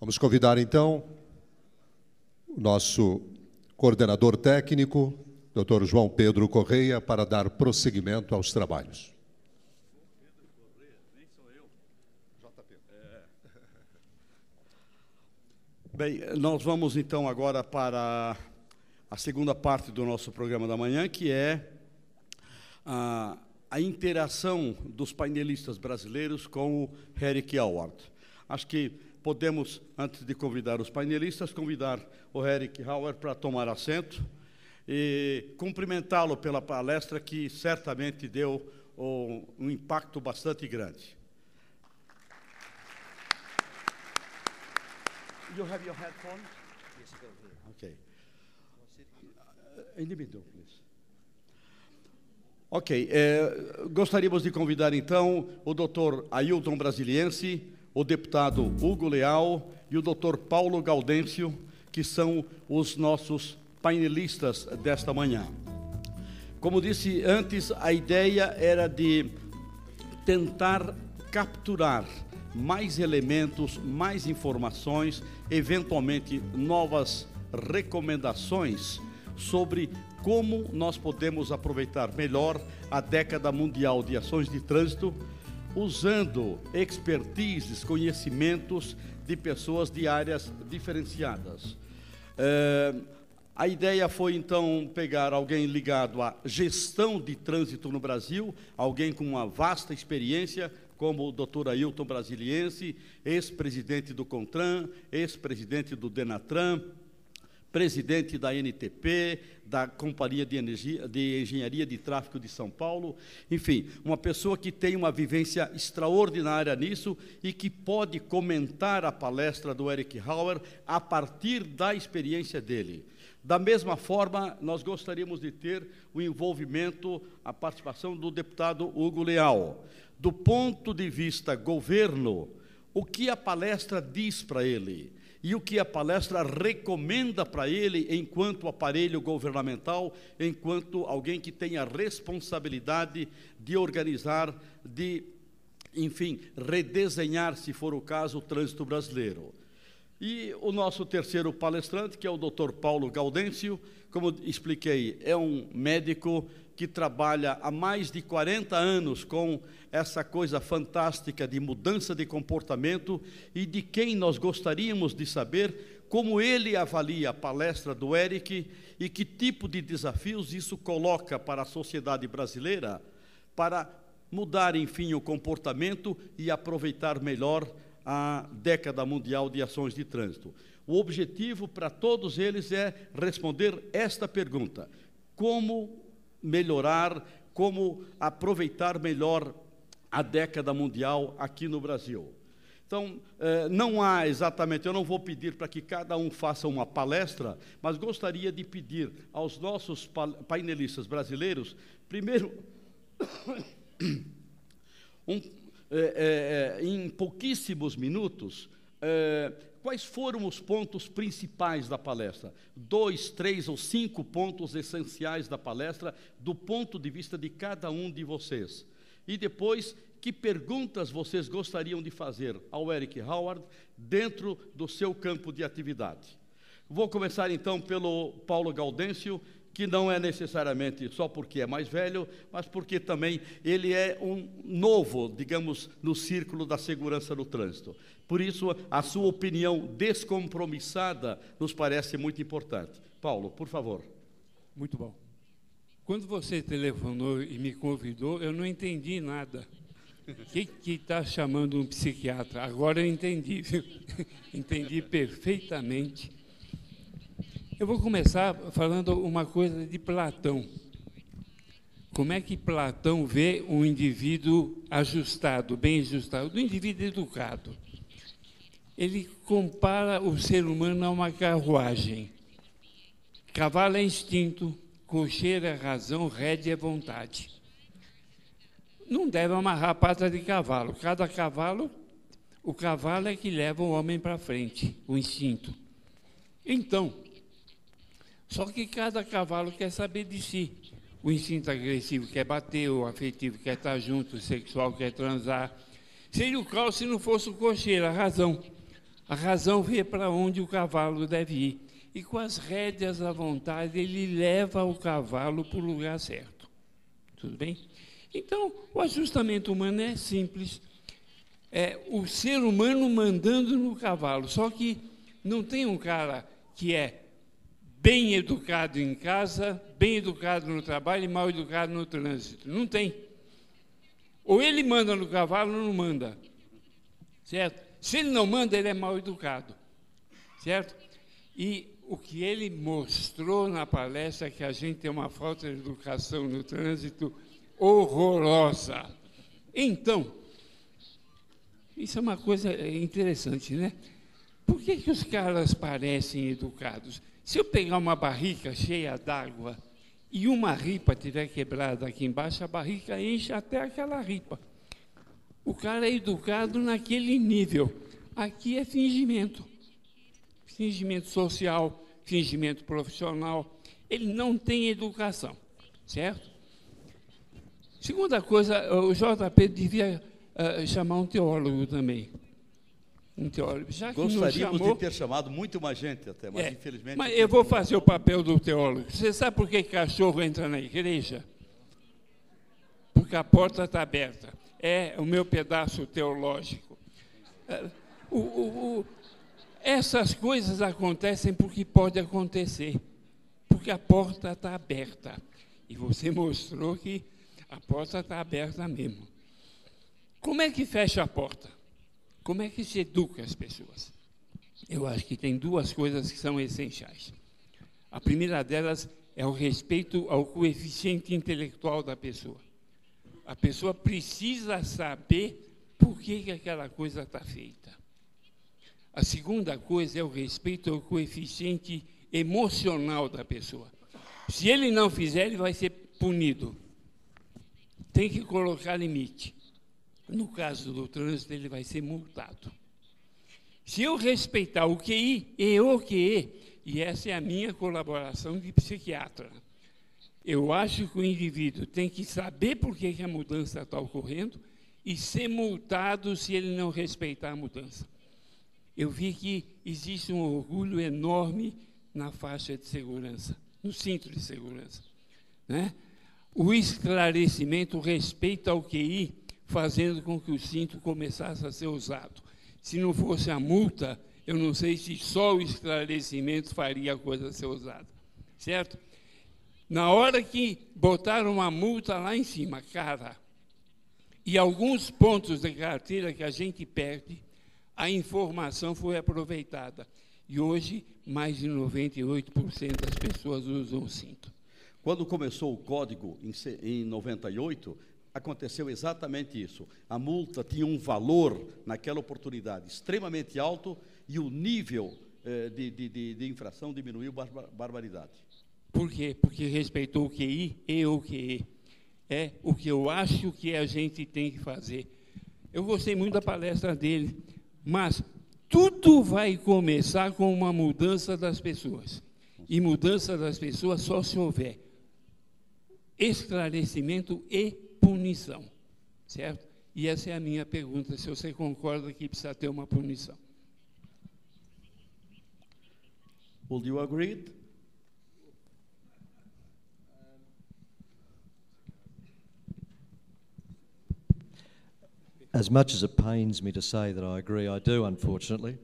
Vamos convidar, então, o nosso coordenador técnico, Dr. João Pedro Correia, para dar prosseguimento aos trabalhos. Bem, nós vamos, então, agora para a segunda parte do nosso programa da manhã, que é a interação dos painelistas brasileiros com o Eric Howard. Acho que podemos, antes de convidar os painelistas, convidar o Eric Howard para tomar assento e cumprimentá-lo pela palestra que certamente deu um impacto bastante grande. You have your headphones? Yes, go here. Okay. In the middle, please. Ok. Gostaríamos de convidar, então, o Dr. Ailton Brasiliense, o deputado Hugo Leal e o Dr. Paulo Gaudêncio, que são os nossos painelistas desta manhã. Como disse antes, a ideia era de tentar capturar mais elementos, mais informações, eventualmente novas recomendações sobre como nós podemos aproveitar melhor a década mundial de ações de trânsito, usando expertises, conhecimentos de pessoas de áreas diferenciadas. A ideia foi, então, pegar alguém ligado à gestão de trânsito no Brasil, alguém com uma vasta experiência, como o Dr. Ailton Brasiliense, ex-presidente do CONTRAN, ex-presidente do DENATRAN, presidente da NTP, da Companhia de Engenharia de Tráfego de São Paulo, enfim, uma pessoa que tem uma vivência extraordinária nisso e que pode comentar a palestra do Eric Howard a partir da experiência dele. Da mesma forma, nós gostaríamos de ter o envolvimento, a participação do deputado Hugo Leal. Do ponto de vista governo, o que a palestra diz para ele e o que a palestra recomenda para ele enquanto aparelho governamental, enquanto alguém que tem a responsabilidade de organizar, de, enfim, redesenhar, se for o caso, o trânsito brasileiro. E o nosso terceiro palestrante, que é o Dr. Paulo Gaudêncio, como expliquei, é um médico que trabalha há mais de 40 anos com essa coisa fantástica de mudança de comportamento e de quem nós gostaríamos de saber como ele avalia a palestra do Eric e que tipo de desafios isso coloca para a sociedade brasileira para mudar, enfim, o comportamento e aproveitar melhor a década mundial de ações de trânsito. O objetivo para todos eles é responder esta pergunta: como melhorar, como aproveitar melhor a década mundial aqui no Brasil. Então, não há exatamente, eu não vou pedir para que cada um faça uma palestra, mas gostaria de pedir aos nossos painelistas brasileiros, primeiro, em pouquíssimos minutos, quais foram os pontos principais da palestra? 2, 3 ou 5 pontos essenciais da palestra, do ponto de vista de cada um de vocês. E depois, que perguntas vocês gostariam de fazer ao Eric Howard dentro do seu campo de atividade? Vou começar, então, pelo Paulo Gaudêncio, que não é necessariamente só porque é mais velho, mas porque também ele é um novo, digamos, no círculo da segurança no trânsito. Por isso, a sua opinião descompromissada nos parece muito importante. Paulo, por favor. Muito bom. Quando você telefonou e me convidou, eu não entendi nada. O que está chamando um psiquiatra? Agora eu entendi, viu? Entendi perfeitamente. Eu vou começar falando uma coisa de Platão. Como é que Platão vê um indivíduo ajustado, bem ajustado, um indivíduo educado? Ele compara o ser humano a uma carruagem. Cavalo é instinto, cocheiro é razão, rédea é vontade. Não deve amarrar a pata de cavalo. Cada cavalo, o cavalo é que leva o homem para frente, o instinto. Então, só que cada cavalo quer saber de si. O instinto agressivo quer bater, o afetivo quer estar junto, o sexual quer transar. Seria o caos se não fosse o cocheiro, a razão. A razão vê para onde o cavalo deve ir. E com as rédeas à vontade, ele leva o cavalo para o lugar certo. Tudo bem? Então, o ajustamento humano é simples. É o ser humano mandando no cavalo. Só que não tem um cara que é bem educado em casa, bem educado no trabalho e mal educado no trânsito. Não tem. Ou ele manda no cavalo ou não manda. Certo? Se ele não manda, ele é mal educado. Certo? E o que ele mostrou na palestra é que a gente tem uma falta de educação no trânsito horrorosa. Então, isso é uma coisa interessante, né? Por que os caras parecem educados? Se eu pegar uma barrica cheia d'água e uma ripa estiver quebrada aqui embaixo, a barrica enche até aquela ripa. O cara é educado naquele nível. Aqui é fingimento. Fingimento social, fingimento profissional. Ele não tem educação, certo? Segunda coisa, o JP devia chamar um teólogo também. Um teólogo. Já que gostaríamos chamou, de ter chamado muito mais gente até, mas infelizmente... Mas eu vou fazer o papel do teólogo. Você sabe por que cachorro entra na igreja? Porque a porta está aberta. É o meu pedaço teológico. Essas coisas acontecem porque pode acontecer. Porque a porta está aberta. E você mostrou que a porta está aberta mesmo. Como é que fecha a porta? Como é que se educa as pessoas? Eu acho que tem duas coisas que são essenciais. A primeira delas é o respeito ao coeficiente intelectual da pessoa. A pessoa precisa saber por que aquela coisa está feita. A segunda coisa é o respeito ao coeficiente emocional da pessoa. Se ele não fizer, ele vai ser punido. Tem que colocar limite. No caso do trânsito, ele vai ser multado. Se eu respeitar o QI e o QE, e essa é a minha colaboração de psiquiatra, eu acho que o indivíduo tem que saber por que a mudança está ocorrendo e ser multado se ele não respeitar a mudança. Eu vi que existe um orgulho enorme na faixa de segurança, no cinto de segurança, né? O esclarecimento, o respeito ao QI, fazendo com que o cinto começasse a ser usado. Se não fosse a multa, eu não sei se só o esclarecimento faria a coisa ser usada. Certo? Na hora que botaram uma multa lá em cima, cara, e alguns pontos da carteira que a gente perde, a informação foi aproveitada. E hoje, mais de 98% das pessoas usam o cinto. Quando começou o código, em 98, aconteceu exatamente isso. A multa tinha um valor, naquela oportunidade, extremamente alto, e o nível de infração diminuiu barbaridade. Por quê? Porque respeitou o QI e o QE. É o que eu acho que a gente tem que fazer. Eu gostei muito da palestra dele, mas tudo vai começar com uma mudança das pessoas. E mudança das pessoas só se houver esclarecimento e punição, certo? E essa é a minha pergunta, se você concorda que precisa ter uma punição. Would you agree? As much as it pains me to say that I agree, I do, unfortunately.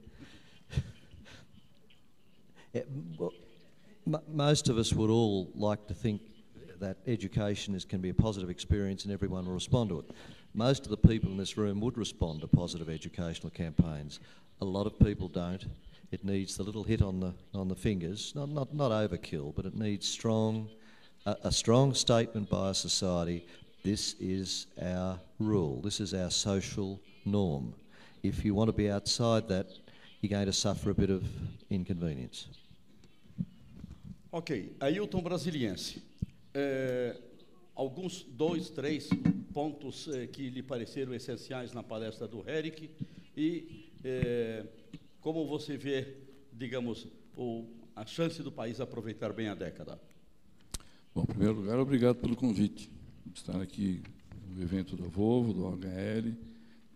Most of us would all like to think that education can be a positive experience and everyone will respond to it. Most of the people in this room would respond to positive educational campaigns. A lot of people don't. It needs the little hit on the fingers, not overkill, but it needs a strong statement by a society. This is our rule. This is our social norm. If you want to be outside that, you're going to suffer a bit of inconvenience. Ok, Ailton Brasiliense. Alguns 2, 3 pontos que lhe pareceram essenciais na palestra do Eric e como você vê, digamos, a chance do país aproveitar bem a década. Bom, em primeiro lugar, obrigado pelo convite. Estar aqui no evento da Volvo, do OHL,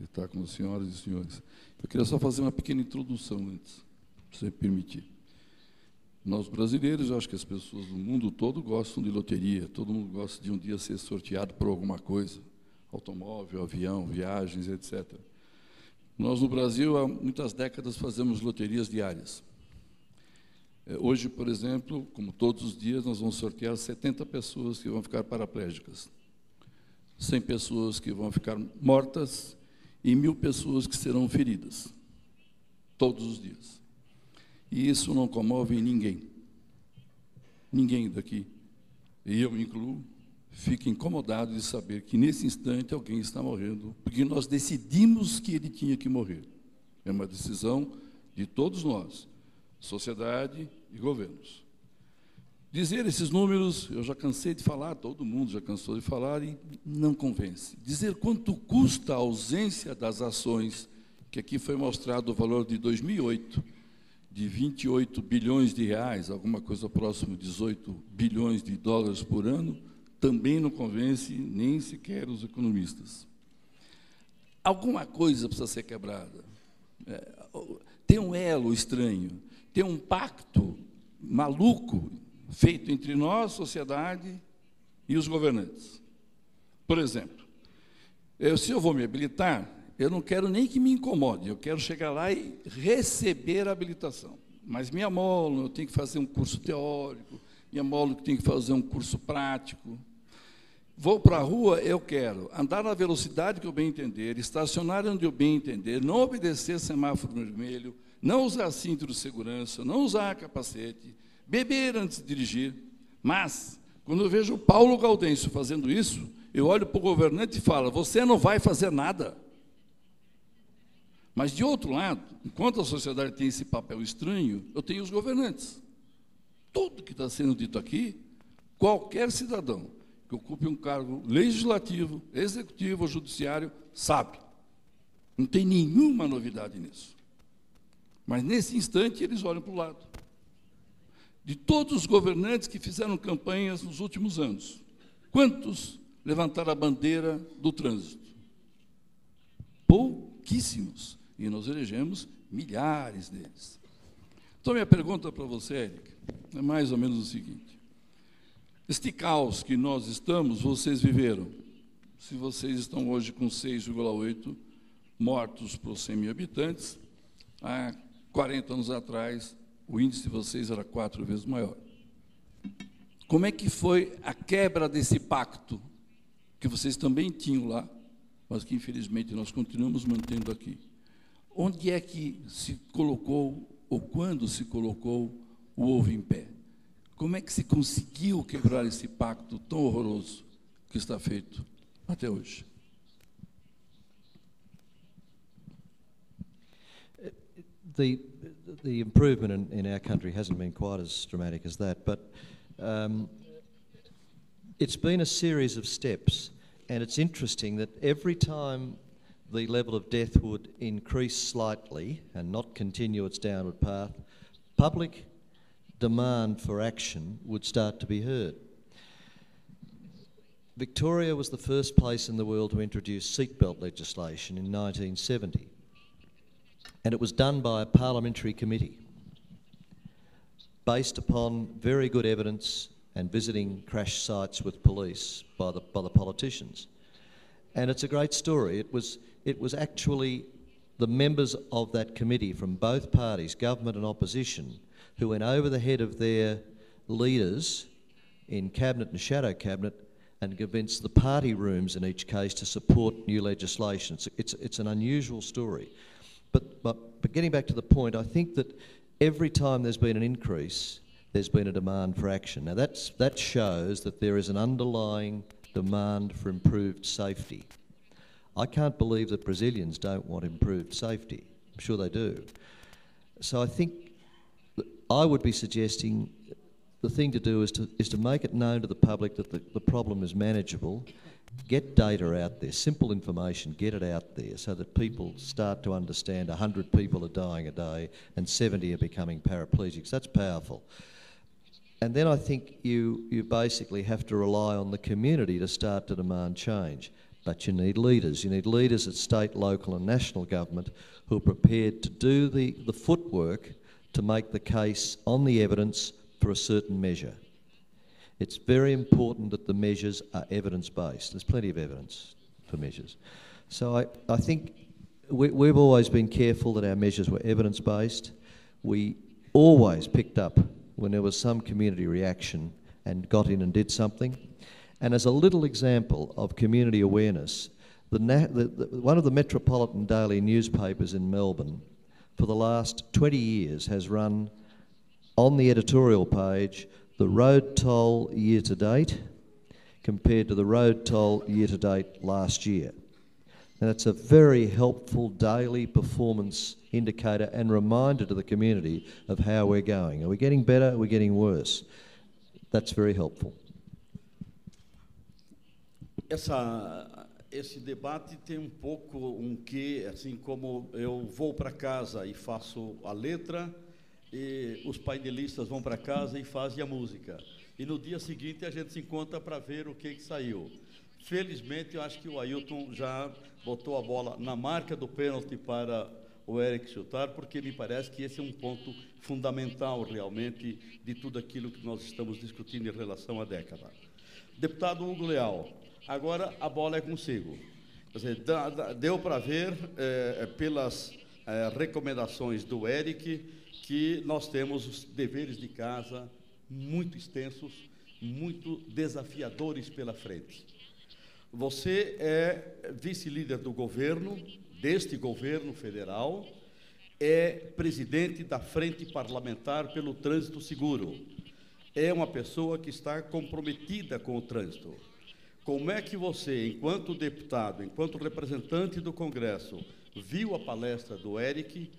estar com as senhoras e senhores. Eu queria só fazer uma pequena introdução antes, se você permitir. Nós brasileiros, eu acho que as pessoas do mundo todo gostam de loteria, todo mundo gosta de um dia ser sorteado por alguma coisa, automóvel, avião, viagens, etc. Nós, no Brasil, há muitas décadas, fazemos loterias diárias. Hoje, por exemplo, como todos os dias, nós vamos sortear 70 pessoas que vão ficar paraplégicas, 100 pessoas que vão ficar mortas e 1000 pessoas que serão feridas, todos os dias. E isso não comove ninguém. Ninguém daqui, e eu me incluo, fica incomodado de saber que, nesse instante, alguém está morrendo, porque nós decidimos que ele tinha que morrer. É uma decisão de todos nós, sociedade e governos. Dizer esses números, eu já cansei de falar, todo mundo já cansou de falar, e não convence. Dizer quanto custa a ausência das ações, que aqui foi mostrado o valor de 2008, de 28 bilhões de reais, alguma coisa próximo de 18 bilhões de dólares por ano, também não convence nem sequer os economistas. Alguma coisa precisa ser quebrada. Tem um elo estranho, tem um pacto maluco feito entre nós, sociedade, e os governantes. Por exemplo, se eu vou me habilitar, eu não quero nem que me incomode, eu quero chegar lá e receber a habilitação. Mas me amolam, eu tenho que fazer um curso teórico, me amolam que tenho que fazer um curso prático. Vou para a rua, eu quero andar na velocidade que eu bem entender, estacionar onde eu bem entender, não obedecer semáforo vermelho, não usar cinto de segurança, não usar capacete, beber antes de dirigir. Mas, quando eu vejo o Paulo Gaudêncio fazendo isso, eu olho para o governante e falo, você não vai fazer nada. Mas, de outro lado, enquanto a sociedade tem esse papel estranho, eu tenho os governantes. Tudo que está sendo dito aqui, qualquer cidadão que ocupe um cargo legislativo, executivo ou judiciário, sabe. Não tem nenhuma novidade nisso. Mas, nesse instante, eles olham para o lado. De todos os governantes que fizeram campanhas nos últimos anos, quantos levantaram a bandeira do trânsito? Pouquíssimos. E nós elegemos milhares deles. Então, minha pergunta para você, Érica, é mais ou menos o seguinte. Este caos que nós estamos, vocês viveram. Se vocês estão hoje com 6,8 mortos por 100 mil habitantes, há 40 anos atrás, o índice de vocês era 4 vezes maior. Como é que foi a quebra desse pacto, que vocês também tinham lá, mas que, infelizmente, nós continuamos mantendo aqui? Onde é que se colocou, ou quando se colocou, o ovo em pé? Como é que se conseguiu quebrar esse pacto tão horroroso que está feito até hoje? The improvement in our country hasn't been quite as dramatic as that, but it's been a series of steps, and it's interesting that every time the level of death would increase slightly and not continue its downward path, public demand for action would start to be heard. Victoria was the first place in the world to introduce seatbelt legislation in 1970. And it was done by a parliamentary committee based upon very good evidence and visiting crash sites with police by the politicians. And it's a great story. It was actually the members of that committee from both parties, government and opposition, who went over the head of their leaders in cabinet and shadow cabinet and convinced the party rooms in each case to support new legislation. It's an unusual story. But getting back to the point, I think that every time there's been an increase, there's been a demand for action. Now that shows that there is an underlying demand for improved safety. I can't believe that Brazilians don't want improved safety. I'm sure they do. So I think I would be suggesting the thing to do is to make it known to the public that the problem is manageable. Get data out there, simple information, get it out there so that people start to understand 100 people are dying a day and 70 are becoming paraplegics. That's powerful. And then I think you basically have to rely on the community to start to demand change. But you need leaders. You need leaders at state, local and national government who are prepared to do the footwork to make the case on the evidence for a certain measure. It's very important that the measures are evidence-based. There's plenty of evidence for measures. So I think we've always been careful that our measures were evidence-based. We always picked up when there was some community reaction and got in and did something. And as a little example of community awareness, one of the metropolitan daily newspapers in Melbourne for the last 20 years has run on the editorial page the road toll year to date compared to the road toll year to date last year. And that's a very helpful daily performance indicator and reminder to the community of how we're going. Are we getting better? Are we getting worse? That's very helpful. Esse debate tem um pouco quê, assim como eu vou para casa e faço a letra, e os painelistas vão para casa e fazem a música. E no dia seguinte a gente se encontra para ver o que saiu. Felizmente, eu acho que o Ailton já botou a bola na marca do pênalti para o Eric chutar, porque me parece que esse é um ponto fundamental, realmente, de tudo aquilo que nós estamos discutindo em relação à década. Deputado Hugo Leal, agora a bola é consigo. Quer dizer, deu para ver, pelas recomendações do Eric, que nós temos os deveres de casa muito extensos, muito desafiadores pela frente. Você é vice-líder do governo, deste governo federal, é presidente da Frente Parlamentar pelo Trânsito Seguro, é uma pessoa que está comprometida com o trânsito. Como é que você, enquanto deputado, enquanto representante do Congresso, viu a palestra do Eric?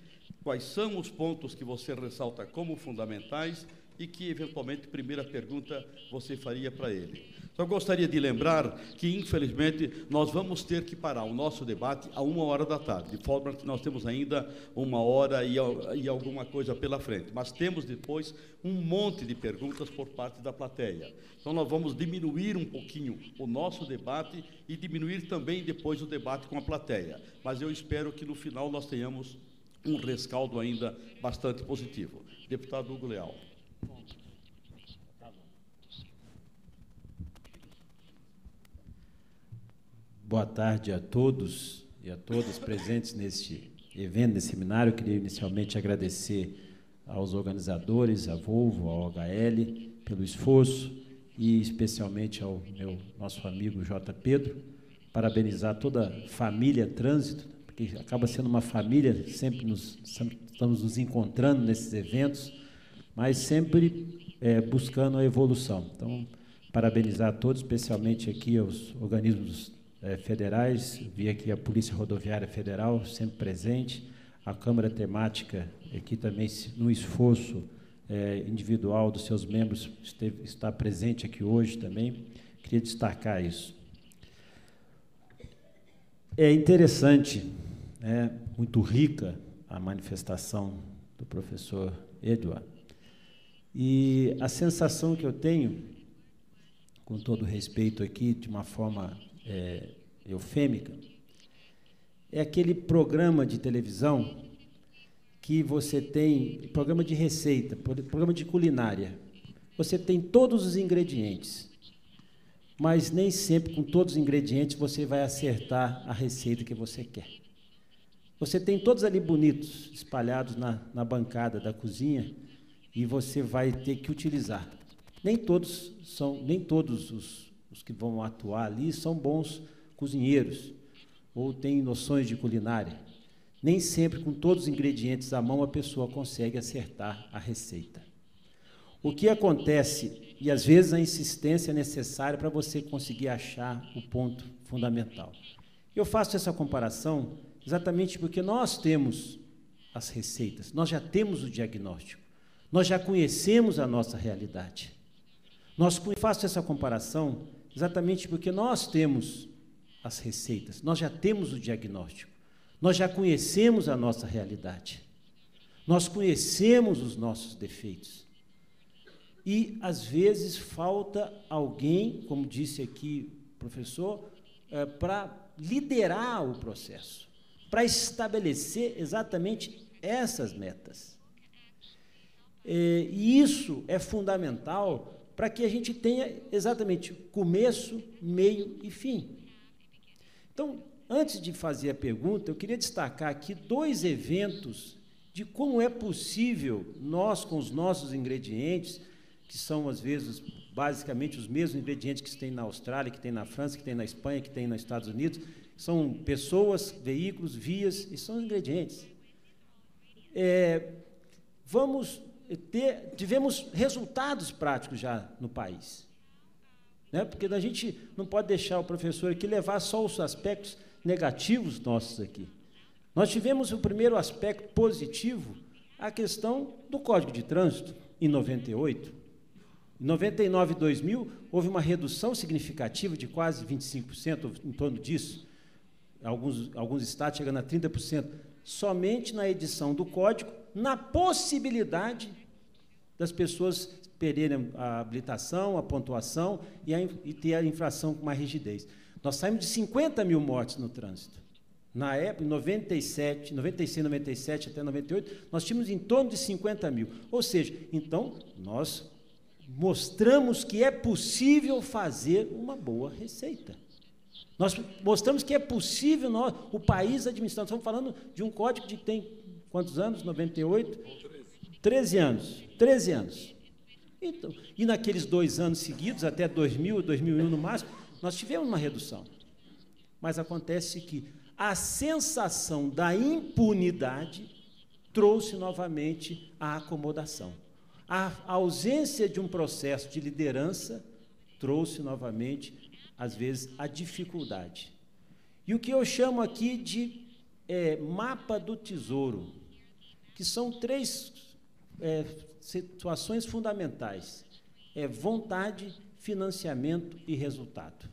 Quais são os pontos que você ressalta como fundamentais e que, eventualmente, primeira pergunta você faria para ele? Só gostaria de lembrar que, infelizmente, nós vamos ter que parar o nosso debate a 13h da tarde, de forma que nós temos ainda 1h e alguma coisa pela frente. Mas temos depois um monte de perguntas por parte da plateia. Então, nós vamos diminuir um pouquinho o nosso debate e diminuir também depois o debate com a plateia. Mas eu espero que, no final, nós tenhamos um rescaldo ainda bastante positivo. Deputado Hugo Leal. Boa tarde a todos e a todas presentes neste evento, nesse seminário. Eu queria inicialmente agradecer aos organizadores, à Volvo, ao HL, pelo esforço e especialmente ao nosso amigo J. Pedro, parabenizar toda a família Trânsito, porque acaba sendo uma família, sempre estamos nos encontrando nesses eventos, mas sempre buscando a evolução. Então, parabenizar a todos, especialmente aqui aos organismos federais, vi aqui a Polícia Rodoviária Federal, sempre presente, a Câmara Temática, aqui também, no esforço individual dos seus membros, está presente aqui hoje também. Queria destacar isso. É interessante, muito rica a manifestação do professor Edward, e a sensação que eu tenho, com todo respeito aqui, de uma forma eufêmica, é aquele programa de televisão que você tem, programa de receita, programa de culinária. Você tem todos os ingredientes, mas nem sempre com todos os ingredientes você vai acertar a receita que você quer. Você tem todos ali bonitos, espalhados na bancada da cozinha, e você vai ter que utilizar. Nem todos os que vão atuar ali são bons cozinheiros ou têm noções de culinária. Nem sempre, com todos os ingredientes à mão, a pessoa consegue acertar a receita. O que acontece, e às vezes a insistência é necessária para você conseguir achar o ponto fundamental. Eu faço essa comparação exatamente porque nós temos as receitas, nós já temos o diagnóstico, nós já conhecemos a nossa realidade. Faço essa comparação exatamente porque nós temos as receitas, nós já temos o diagnóstico, nós já conhecemos a nossa realidade, nós conhecemos os nossos defeitos. E, às vezes, falta alguém, como disse aqui o professor, para liderar o processo, para estabelecer exatamente essas metas. E isso é fundamental para que a gente tenha exatamente começo, meio e fim. Então, antes de fazer a pergunta, eu queria destacar aqui 2 eventos de como é possível nós, com os nossos ingredientes, que são, às vezes, basicamente os mesmos ingredientes que tem na Austrália, que tem na França, que tem na Espanha, que tem nos Estados Unidos, são pessoas, veículos, vias, e são ingredientes. Tivemos resultados práticos já no país, né? Porque a gente não pode deixar o professor aqui levar só os aspectos negativos nossos aqui. Nós tivemos o primeiro aspecto positivo, a questão do Código de Trânsito, em 98. Em 99 e 2000, houve uma redução significativa de quase 25%, em torno disso, alguns estados chegando a 30%, somente na edição do Código, na possibilidade das pessoas perderem a habilitação, a pontuação e ter a infração com mais rigidez. Nós saímos de 50 mil mortes no trânsito. Na época, em 96, 97 até 98, nós tínhamos em torno de 50 mil. Ou seja, então, nós mostramos que é possível fazer uma boa receita. Nós mostramos que é possível o país administrar. Estamos falando de um código que tem quantos anos? 98? 13 anos. 13 anos. Então, e naqueles 2 anos seguidos, até 2000, 2001 no máximo, nós tivemos uma redução. Mas acontece que a sensação da impunidade trouxe novamente a acomodação. A ausência de um processo de liderança trouxe novamente, às vezes, a dificuldade. E o que eu chamo aqui de mapa do tesouro, que são 3 situações fundamentais: vontade, financiamento e resultado.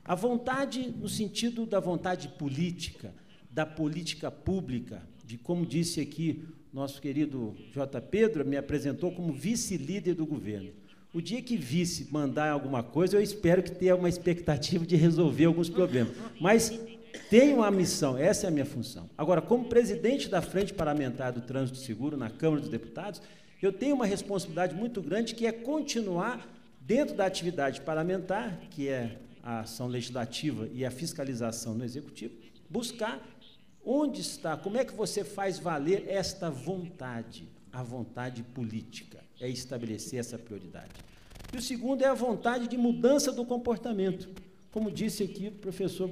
A vontade, no sentido da vontade política, da política pública, de como disse aqui nosso querido J. Pedro, me apresentou como vice-líder do governo. O dia que vice mandar alguma coisa, eu espero que tenha uma expectativa de resolver alguns problemas. Mas tenho uma missão, essa é a minha função. Agora, como presidente da Frente Parlamentar do Trânsito Seguro na Câmara dos Deputados, eu tenho uma responsabilidade muito grande, que é continuar dentro da atividade parlamentar, que é a ação legislativa e a fiscalização no Executivo, buscar onde está, como é que você faz valer esta vontade, a vontade política, é estabelecer essa prioridade. E o segundo é a vontade de mudança do comportamento, como disse aqui o professor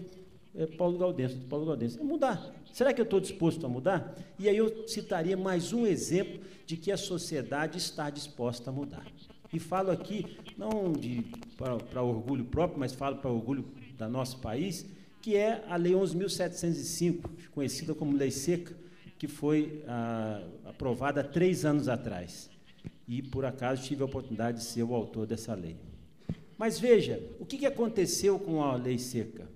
Paulo Gaudêncio, é mudar. Será que eu estou disposto a mudar? E aí eu citaria mais um exemplo de que a sociedade está disposta a mudar. E falo aqui, não para orgulho próprio, mas falo para orgulho do nosso país, que é a Lei 11.705, conhecida como Lei Seca, que foi aprovada há 3 anos atrás. E, por acaso, tive a oportunidade de ser o autor dessa lei. Mas veja, o que aconteceu com a Lei Seca?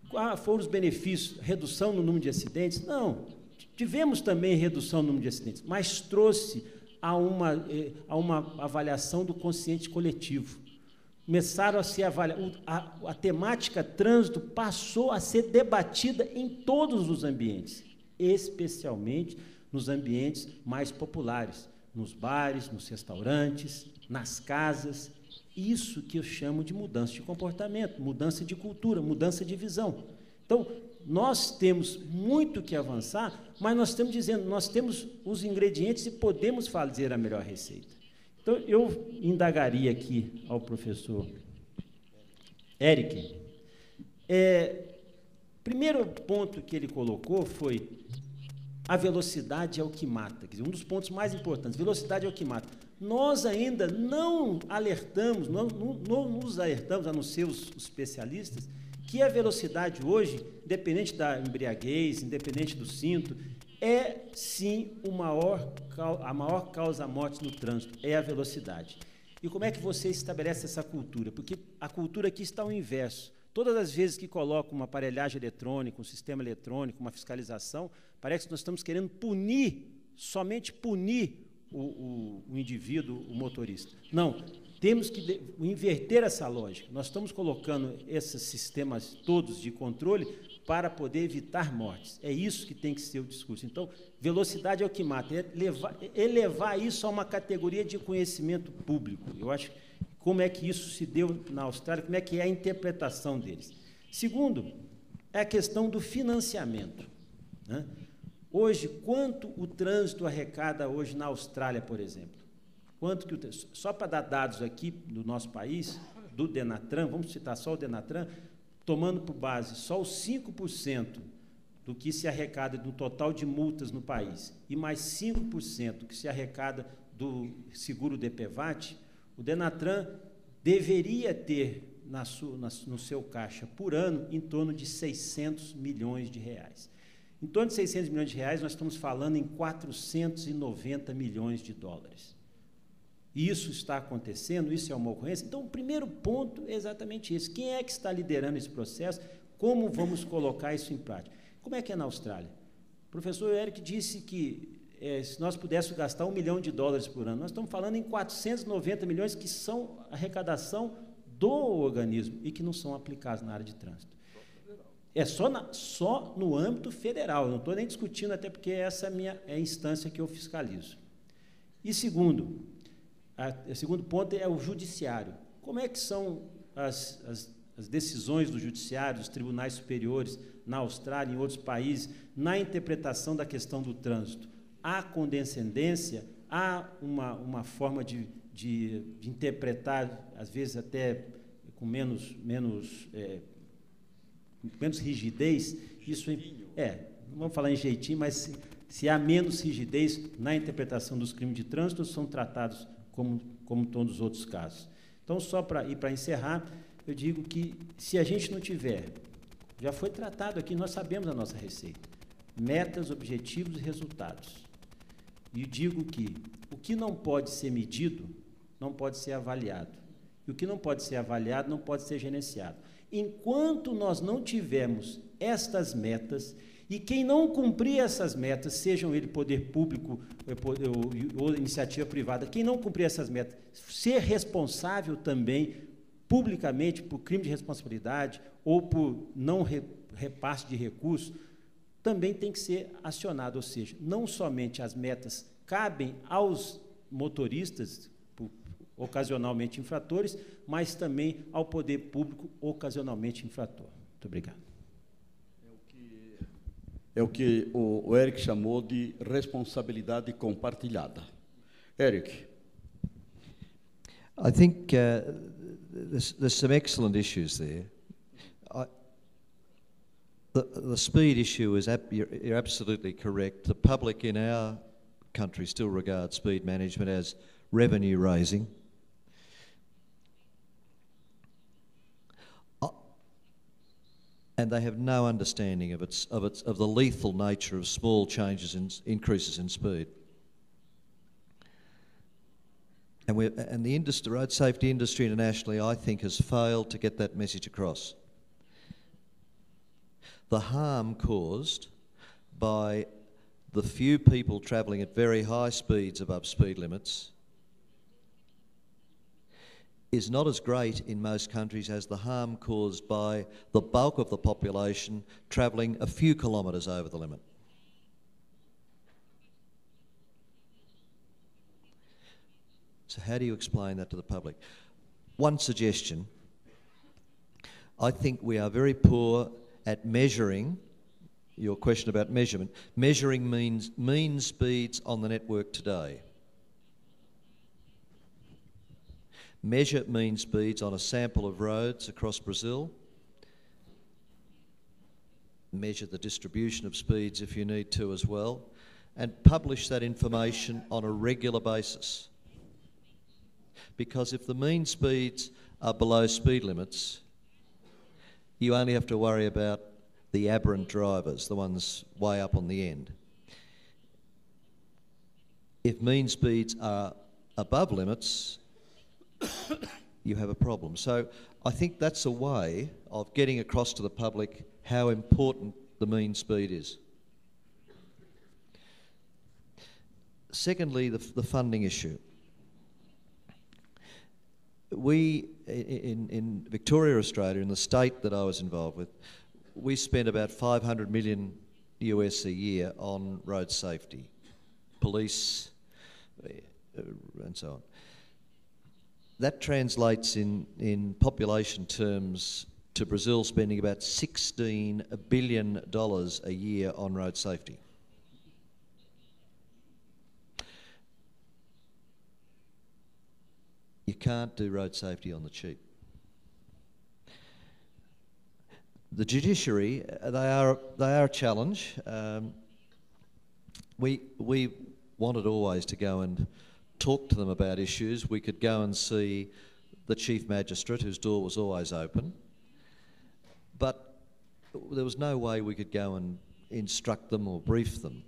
Quais foram os benefícios? Redução no número de acidentes? Não. Tivemos também redução no número de acidentes, mas trouxe a uma avaliação do consciente coletivo. Começaram a se avaliar, a temática trânsito passou a ser debatida em todos os ambientes, especialmente nos ambientes mais populares, nos bares, nos restaurantes, nas casas. Isso que eu chamo de mudança de comportamento, mudança de cultura, mudança de visão. Então, nós temos muito que avançar, mas nós estamos dizendo, nós temos os ingredientes e podemos fazer a melhor receita. Então, eu indagaria aqui ao professor Eric. Primeiro ponto que ele colocou foi a velocidade é o que mata. Quer dizer, um dos pontos mais importantes, velocidade é o que mata. Nós ainda não alertamos, não nos alertamos, a não ser os especialistas, que a velocidade hoje, independente da embriaguez, independente do cinto, é, sim, a maior causa morte no trânsito, é a velocidade. E como é que você estabelece essa cultura? Porque a cultura aqui está ao inverso. Todas as vezes que coloca uma aparelhagem eletrônica, um sistema eletrônico, uma fiscalização, parece que nós estamos querendo punir, somente punir o indivíduo, o motorista. Não, Temos que inverter essa lógica. Nós estamos colocando esses sistemas todos de controle para poder evitar mortes. É isso que tem que ser o discurso. Então, velocidade é o que mata, é elevar isso a uma categoria de conhecimento público. Eu acho como é que isso se deu na Austrália, como é que é a interpretação deles. Segundo, é a questão do financiamento, né? Hoje, quanto o trânsito arrecada hoje na Austrália, por exemplo? Quanto que só para dar dados aqui do nosso país, do Denatran, vamos citar só o Denatran, tomando por base só os 5% do que se arrecada do total de multas no país e mais 5% que se arrecada do seguro DPVAT, o Denatran deveria ter no seu caixa por ano em torno de 600 milhões de reais. Em torno de 600 milhões de reais, nós estamos falando em 490 milhões de dólares. E isso está acontecendo, isso é uma ocorrência. Então, o primeiro ponto é exatamente esse. Quem é que está liderando esse processo? Como vamos colocar isso em prática? Como é que é na Austrália? O professor Eric disse que se nós pudéssemos gastar $1 milhão por ano, nós estamos falando em 490 milhões que são arrecadação do organismo e que não são aplicados na área de trânsito. É só no âmbito federal, eu não estou nem discutindo, até porque essa é a instância que eu fiscalizo. E segundo, o segundo ponto é o judiciário. Como é que são as decisões do judiciário, dos tribunais superiores na Austrália e em outros países, na interpretação da questão do trânsito? Há condescendência, há uma forma de interpretar, às vezes até com menos rigidez. Isso não vamos falar em jeitinho, mas se há menos rigidez na interpretação dos crimes de trânsito, são tratados como todos os outros casos. Então, só para encerrar, eu digo que se a gente não tiver, já foi tratado aqui, nós sabemos a nossa receita, metas, objetivos e resultados. E digo que o que não pode ser medido não pode ser avaliado. E o que não pode ser avaliado não pode ser gerenciado. Enquanto nós não tivermos estas metas, e quem não cumprir essas metas, sejam ele poder público ou iniciativa privada, quem não cumprir essas metas, ser responsável também publicamente por crime de responsabilidade ou por não repasse de recursos, também tem que ser acionado, ou seja, não somente as metas cabem aos motoristas, ocasionalmente infratores, mas também ao poder público, ocasionalmente infrator. Muito obrigado. É o que o Eric chamou de responsabilidade compartilhada. Eric. I think there's some excellent issues there. The speed issue is, you're absolutely correct. The public in our country still regards speed management as revenue raising. And they have no understanding of the lethal nature of small changes and increases in speed. And the industry, road safety industry internationally, I think, has failed to get that message across. The harm caused by the few people travelling at very high speeds above speed limits is not as great in most countries as the harm caused by the bulk of the population travelling a few kilometres over the limit. So how do you explain that to the public? One suggestion: I think we are very poor at measuring. Your question about measurement. Measuring means mean speeds on the network today. Measure mean speeds on a sample of roads across Brazil. Measure the distribution of speeds if you need to as well, and publish that information on a regular basis. Because if the mean speeds are below speed limits, you only have to worry about the aberrant drivers, the ones way up on the end. If mean speeds are above limits, you have a problem. So I think that's a way of getting across to the public how important the mean speed is. Secondly, the funding issue. in Victoria, Australia, in the state that I was involved with, we spent about $500 million US a year on road safety, police, and so on. That translates in population terms to Brazil spending about $16 billion a year on road safety. You can't do road safety on the cheap. The judiciary, they are a challenge. We wanted always to go and talk to them about issues. We could go and see the Chief Magistrate, whose door was always open, but there was no way we could go and instruct them or brief them.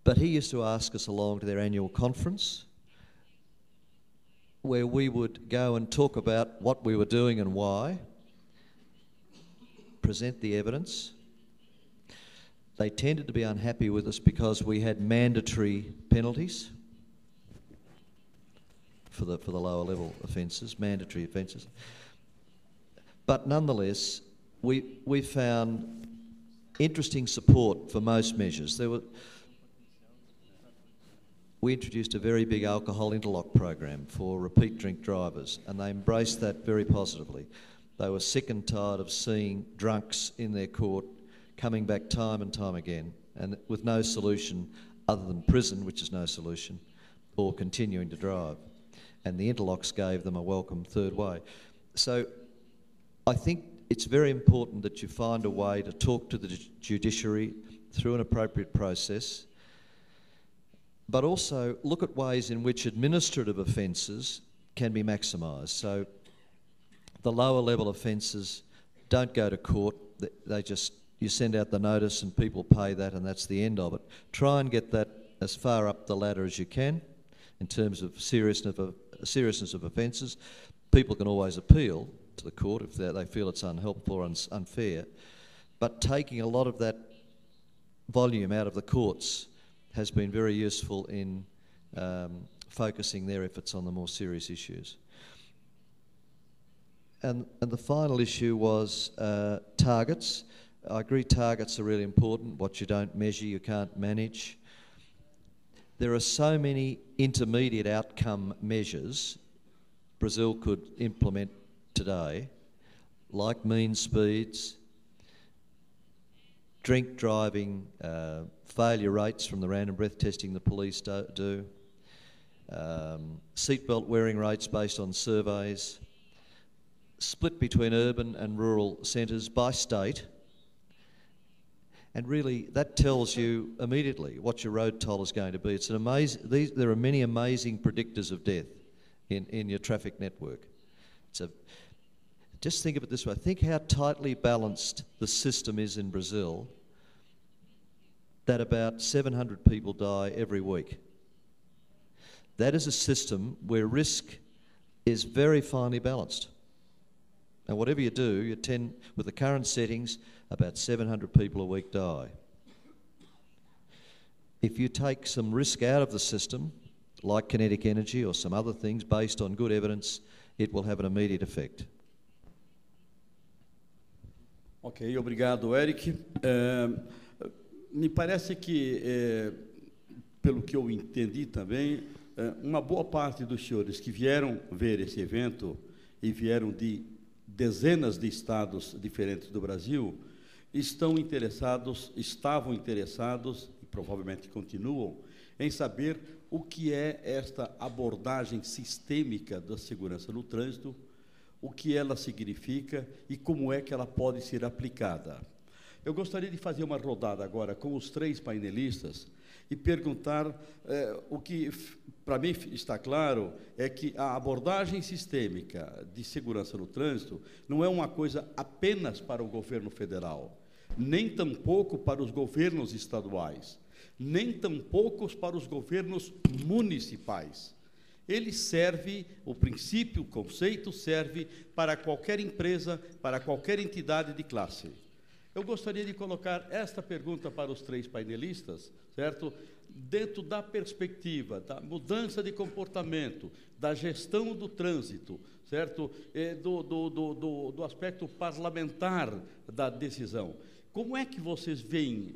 But he used to ask us along to their annual conference, where we would go and talk about what we were doing and why, present the evidence. They tended to be unhappy with us because we had mandatory penalties for the lower level offences, mandatory offences. But nonetheless, we found interesting support for most measures. We introduced a very big alcohol interlock program for repeat drink drivers, and they embraced that very positively. They were sick and tired of seeing drunks in their court coming back time and time again, and with no solution other than prison, which is no solution, or continuing to drive. And the interlocks gave them a welcome third way. So I think it's very important that you find a way to talk to the judiciary through an appropriate process, but also look at ways in which administrative offences can be maximised. So the lower level offences don't go to court, they just, you send out the notice and people pay that and that's the end of it. Try and get that as far up the ladder as you can in terms of seriousness of offences. People can always appeal to the court if they feel it's unhelpful or unfair, but taking a lot of that volume out of the courts has been very useful in focusing their efforts on the more serious issues. And the final issue was targets. I agree targets are really important. What you don't measure, you can't manage. There are so many intermediate outcome measures Brazil could implement today, like mean speeds, drink driving, failure rates from the random breath testing the police do, seatbelt wearing rates based on surveys, split between urban and rural centres by state, and really that tells you immediately what your road toll is going to be. It's an amazing. There are many amazing predictors of death in your traffic network. Just think of it this way. Think how tightly balanced the system is in Brazil, that about 700 people die every week. That is a system where risk is very finely balanced. And whatever you do, you tend, with the current settings, about 700 people a week die. If you take some risk out of the system, like kinetic energy or some other things based on good evidence, it will have an immediate effect. Ok, obrigado, Eric. Me parece que, pelo que eu entendi também, uma boa parte dos senhores que vieram ver esse evento e vieram de dezenas de estados diferentes do Brasil, estavam interessados e provavelmente continuam em saber o que é esta abordagem sistêmica da segurança no trânsito, o que ela significa e como é que ela pode ser aplicada. Eu gostaria de fazer uma rodada agora com os três painelistas e perguntar, o que para mim está claro é que a abordagem sistêmica de segurança no trânsito não é uma coisa apenas para o governo federal, nem tampouco para os governos estaduais, nem tampouco para os governos municipais. Ele serve, o princípio, o conceito serve para qualquer empresa, para qualquer entidade de classe. Eu gostaria de colocar esta pergunta para os três painelistas, certo? dentro da perspectiva da mudança de comportamento, da gestão do trânsito, certo? Do aspecto parlamentar da decisão. Como é que vocês veem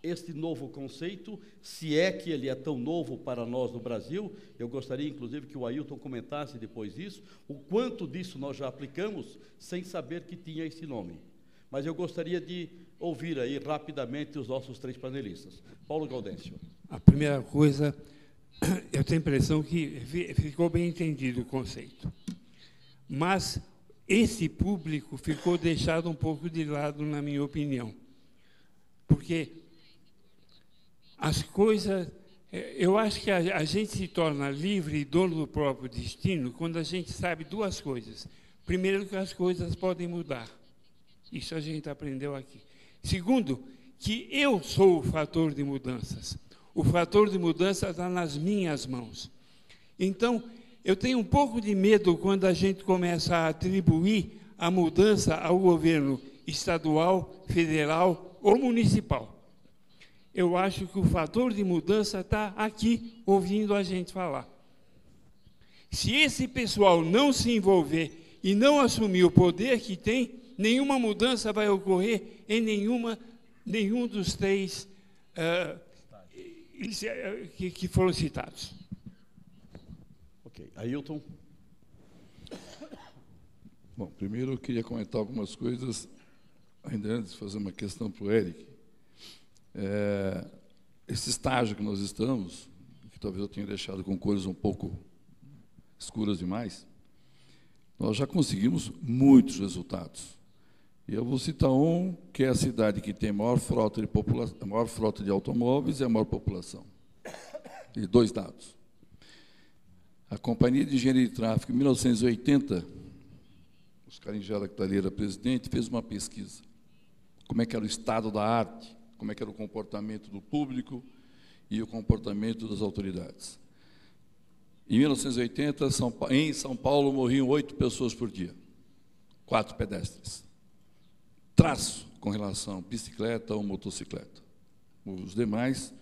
este novo conceito, se é que ele é tão novo para nós no Brasil? Eu gostaria, inclusive, que o Ailton comentasse depois isso, o quanto disso nós já aplicamos, sem saber que tinha esse nome. Mas eu gostaria de ouvir aí rapidamente os nossos três panelistas. Paulo Gaudêncio. A primeira coisa, eu tenho a impressão que ficou bem entendido o conceito. Mas esse público ficou deixado um pouco de lado, na minha opinião. Porque as coisas... Eu acho que a gente se torna livre e dono do próprio destino quando a gente sabe duas coisas. Primeiro, que as coisas podem mudar. Isso a gente aprendeu aqui. Segundo, que eu sou o fator de mudanças. O fator de mudança está nas minhas mãos. Então, eu tenho um pouco de medo quando a gente começa a atribuir a mudança ao governo estadual, federal ou municipal. Eu acho que o fator de mudança está aqui, ouvindo a gente falar. Se esse pessoal não se envolver e não assumir o poder que tem, nenhuma mudança vai ocorrer em nenhum dos três que foram citados. Ok. Ailton? Bom, primeiro eu queria comentar algumas coisas, ainda antes de fazer uma questão para o Eric. Esse estágio que nós estamos, que talvez eu tenha deixado com cores um pouco escuras demais, nós já conseguimos muitos resultados. E eu vou citar um, que é a cidade que tem a maior frota de automóveis e a maior população. E dois dados. A Companhia de Engenharia de Tráfego, em 1980, o Scaringella, que está ali, era presidente, fez uma pesquisa. Como é que era o estado da arte, como é que era o comportamento do público e o comportamento das autoridades. Em 1980, em São Paulo, morriam 8 pessoas por dia, 4 pedestres. Traço com relação a bicicleta ou motocicleta. Os demais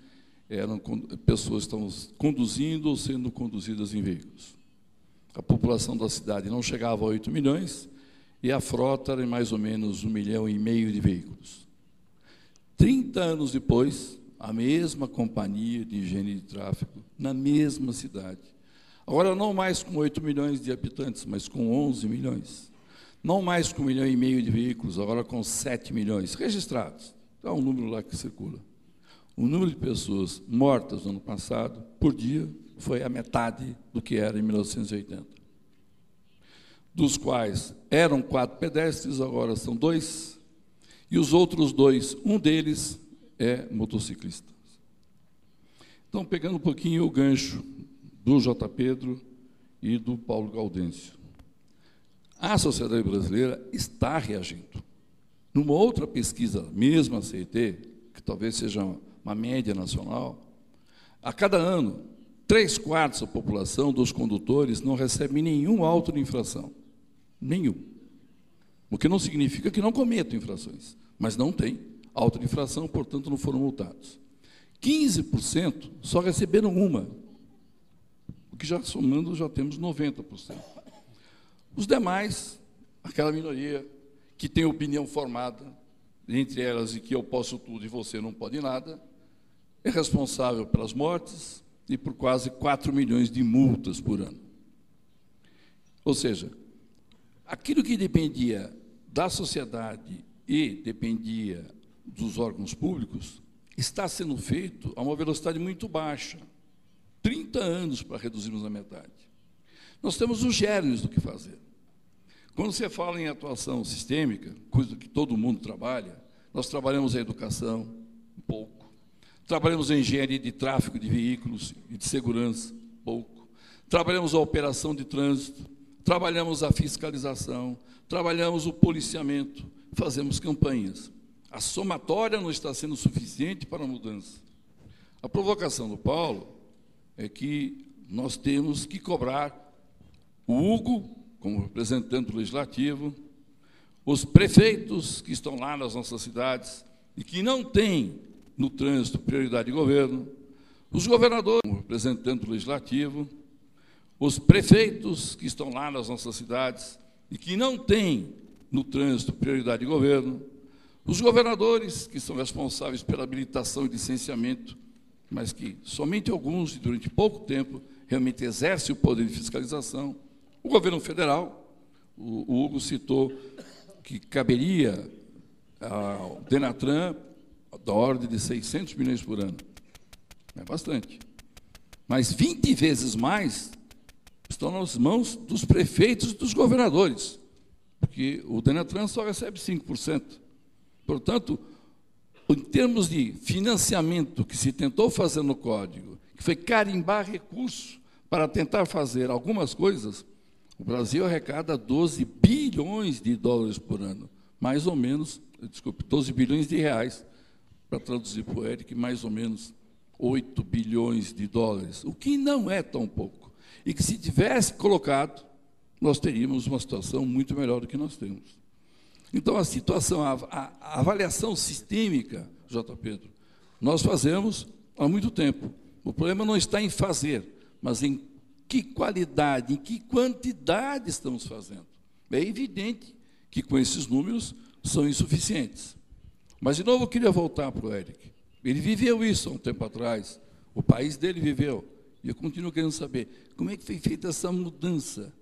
eram pessoas que estavam conduzindo ou sendo conduzidas em veículos. A população da cidade não chegava a 8 milhões e a frota era mais ou menos 1,5 milhão de veículos. 30 anos depois, a mesma companhia de engenharia de tráfego, na mesma cidade. Agora, não mais com 8 milhões de habitantes, mas com 11 milhões. Não mais com 1,5 milhão de veículos, agora com 7 milhões registrados. Há um número lá que circula. O número de pessoas mortas no ano passado, por dia, foi a metade do que era em 1980. Dos quais eram 4 pedestres, agora são 2, e os outros 2, um deles é motociclista. Então, pegando um pouquinho o gancho do J. Pedro e do Paulo Gaudêncio. A sociedade brasileira está reagindo. Numa outra pesquisa, mesmo a CET, que talvez seja uma média nacional, a cada ano, 3/4 da população dos condutores não recebe nenhum auto de infração. Nenhum. O que não significa que não cometam infrações, mas não tem auto de infração, portanto, não foram multados. 15% só receberam uma, o que já somando já temos 90%. Os demais, aquela minoria que tem opinião formada, entre elas e que eu posso tudo e você não pode nada, é responsável pelas mortes e por quase 4 milhões de multas por ano. Ou seja, aquilo que dependia da sociedade e dependia dos órgãos públicos está sendo feito a uma velocidade muito baixa. 30 anos para reduzirmos a metade. Nós temos os germes do que fazer. Quando você fala em atuação sistêmica, coisa que todo mundo trabalha, nós trabalhamos a educação, um pouco. Trabalhamos a engenharia de tráfego de veículos e de segurança, pouco. Trabalhamos a operação de trânsito, trabalhamos a fiscalização, trabalhamos o policiamento, fazemos campanhas. A somatória não está sendo suficiente para a mudança. A provocação do Paulo é que nós temos que cobrar o Hugo, como representante do Legislativo, os prefeitos que estão lá nas nossas cidades e que não têm no trânsito prioridade de governo, Os governadores, o representante do legislativo, os prefeitos que estão lá nas nossas cidades e que não têm no trânsito prioridade de governo, os governadores que são responsáveis pela habilitação e licenciamento, mas que somente alguns, e durante pouco tempo, realmente exercem o poder de fiscalização, o governo federal, o Hugo citou que caberia ao Denatran da ordem de 600 milhões por ano. É bastante. Mas 20 vezes mais estão nas mãos dos prefeitos e dos governadores, porque o Denatran só recebe 5%. Portanto, em termos de financiamento que se tentou fazer no Código, que foi carimbar recurso para tentar fazer algumas coisas, o Brasil arrecada 12 bilhões de dólares por ano, mais ou menos, 12 bilhões de reais, para traduzir para o Eric, mais ou menos 8 bilhões de dólares, o que não é tão pouco. E que, se tivesse colocado, nós teríamos uma situação muito melhor do que nós temos. Então, a situação, a avaliação sistêmica, J. Pedro, nós fazemos há muito tempo. O problema não está em fazer, mas em que qualidade, em que quantidade estamos fazendo. É evidente que, com esses números, são insuficientes. Mas, de novo, eu queria voltar para o Eric. Ele viveu isso há um tempo atrás, o país dele viveu, e eu continuo querendo saber como é que foi feita essa mudança.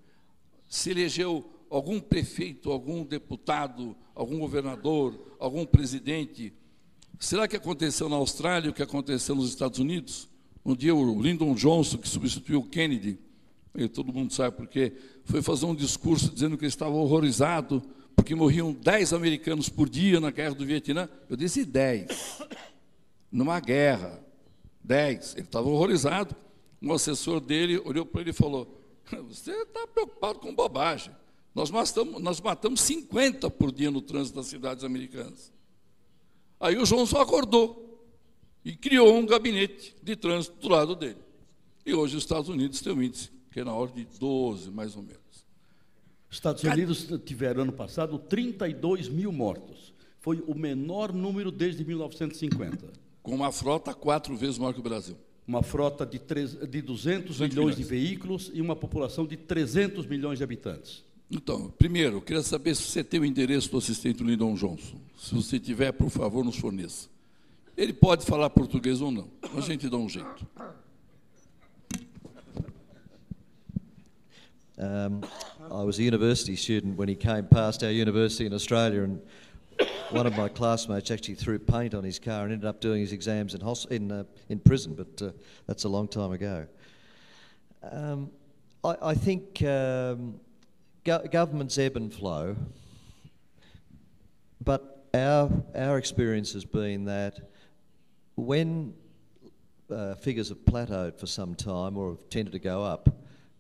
Se elegeu algum prefeito, algum deputado, algum governador, algum presidente. Será que aconteceu na Austrália o que aconteceu nos Estados Unidos? Um dia o Lyndon Johnson, que substituiu o Kennedy, e todo mundo sabe por quê, foi fazer um discurso dizendo que ele estava horrorizado, porque morriam 10 americanos por dia na guerra do Vietnã. Eu disse 10. Numa guerra. 10. Ele estava horrorizado. Um assessor dele olhou para ele e falou: você está preocupado com bobagem. Nós matamos 50 por dia no trânsito das cidades americanas. Aí o Johnson acordou e criou um gabinete de trânsito do lado dele. E hoje os Estados Unidos têm um índice que é na ordem de 12, mais ou menos. Estados Unidos tiveram, ano passado, 32 mil mortos. Foi o menor número desde 1950. Com uma frota 4 vezes maior que o Brasil. Uma frota de 200 milhões de veículos e uma população de 300 milhões de habitantes. Então, primeiro, eu queria saber se você tem o endereço do assistente Lyndon Johnson. Se você tiver, por favor, nos forneça. Ele pode falar português ou não, a gente dá um jeito. I was a university student when he came past our university in Australia, and one of my classmates actually threw paint on his car and ended up doing his exams in prison, but that's a long time ago. I think governments ebb and flow, but our experience has been that when figures have plateaued for some time or have tended to go up,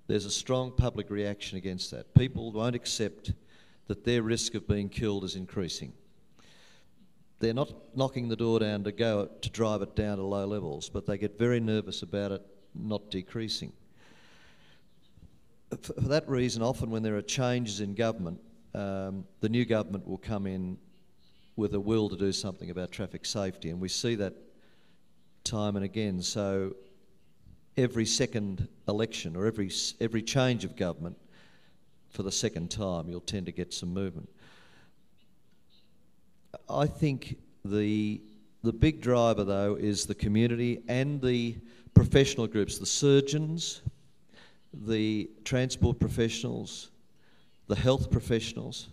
there's a strong public reaction against that. People won't accept that their risk of being killed is increasing. They're not knocking the door down to drive it down to low levels, but they get very nervous about it not decreasing. For that reason, often when there are changes in government, the new government will come in with a will to do something about traffic safety, and we see that time and again. So every second election or every change of government, for the second time, you'll tend to get some movement. I think the big driver, though, is the community and the professional groups, the surgeons, the transport professionals, the health professionals,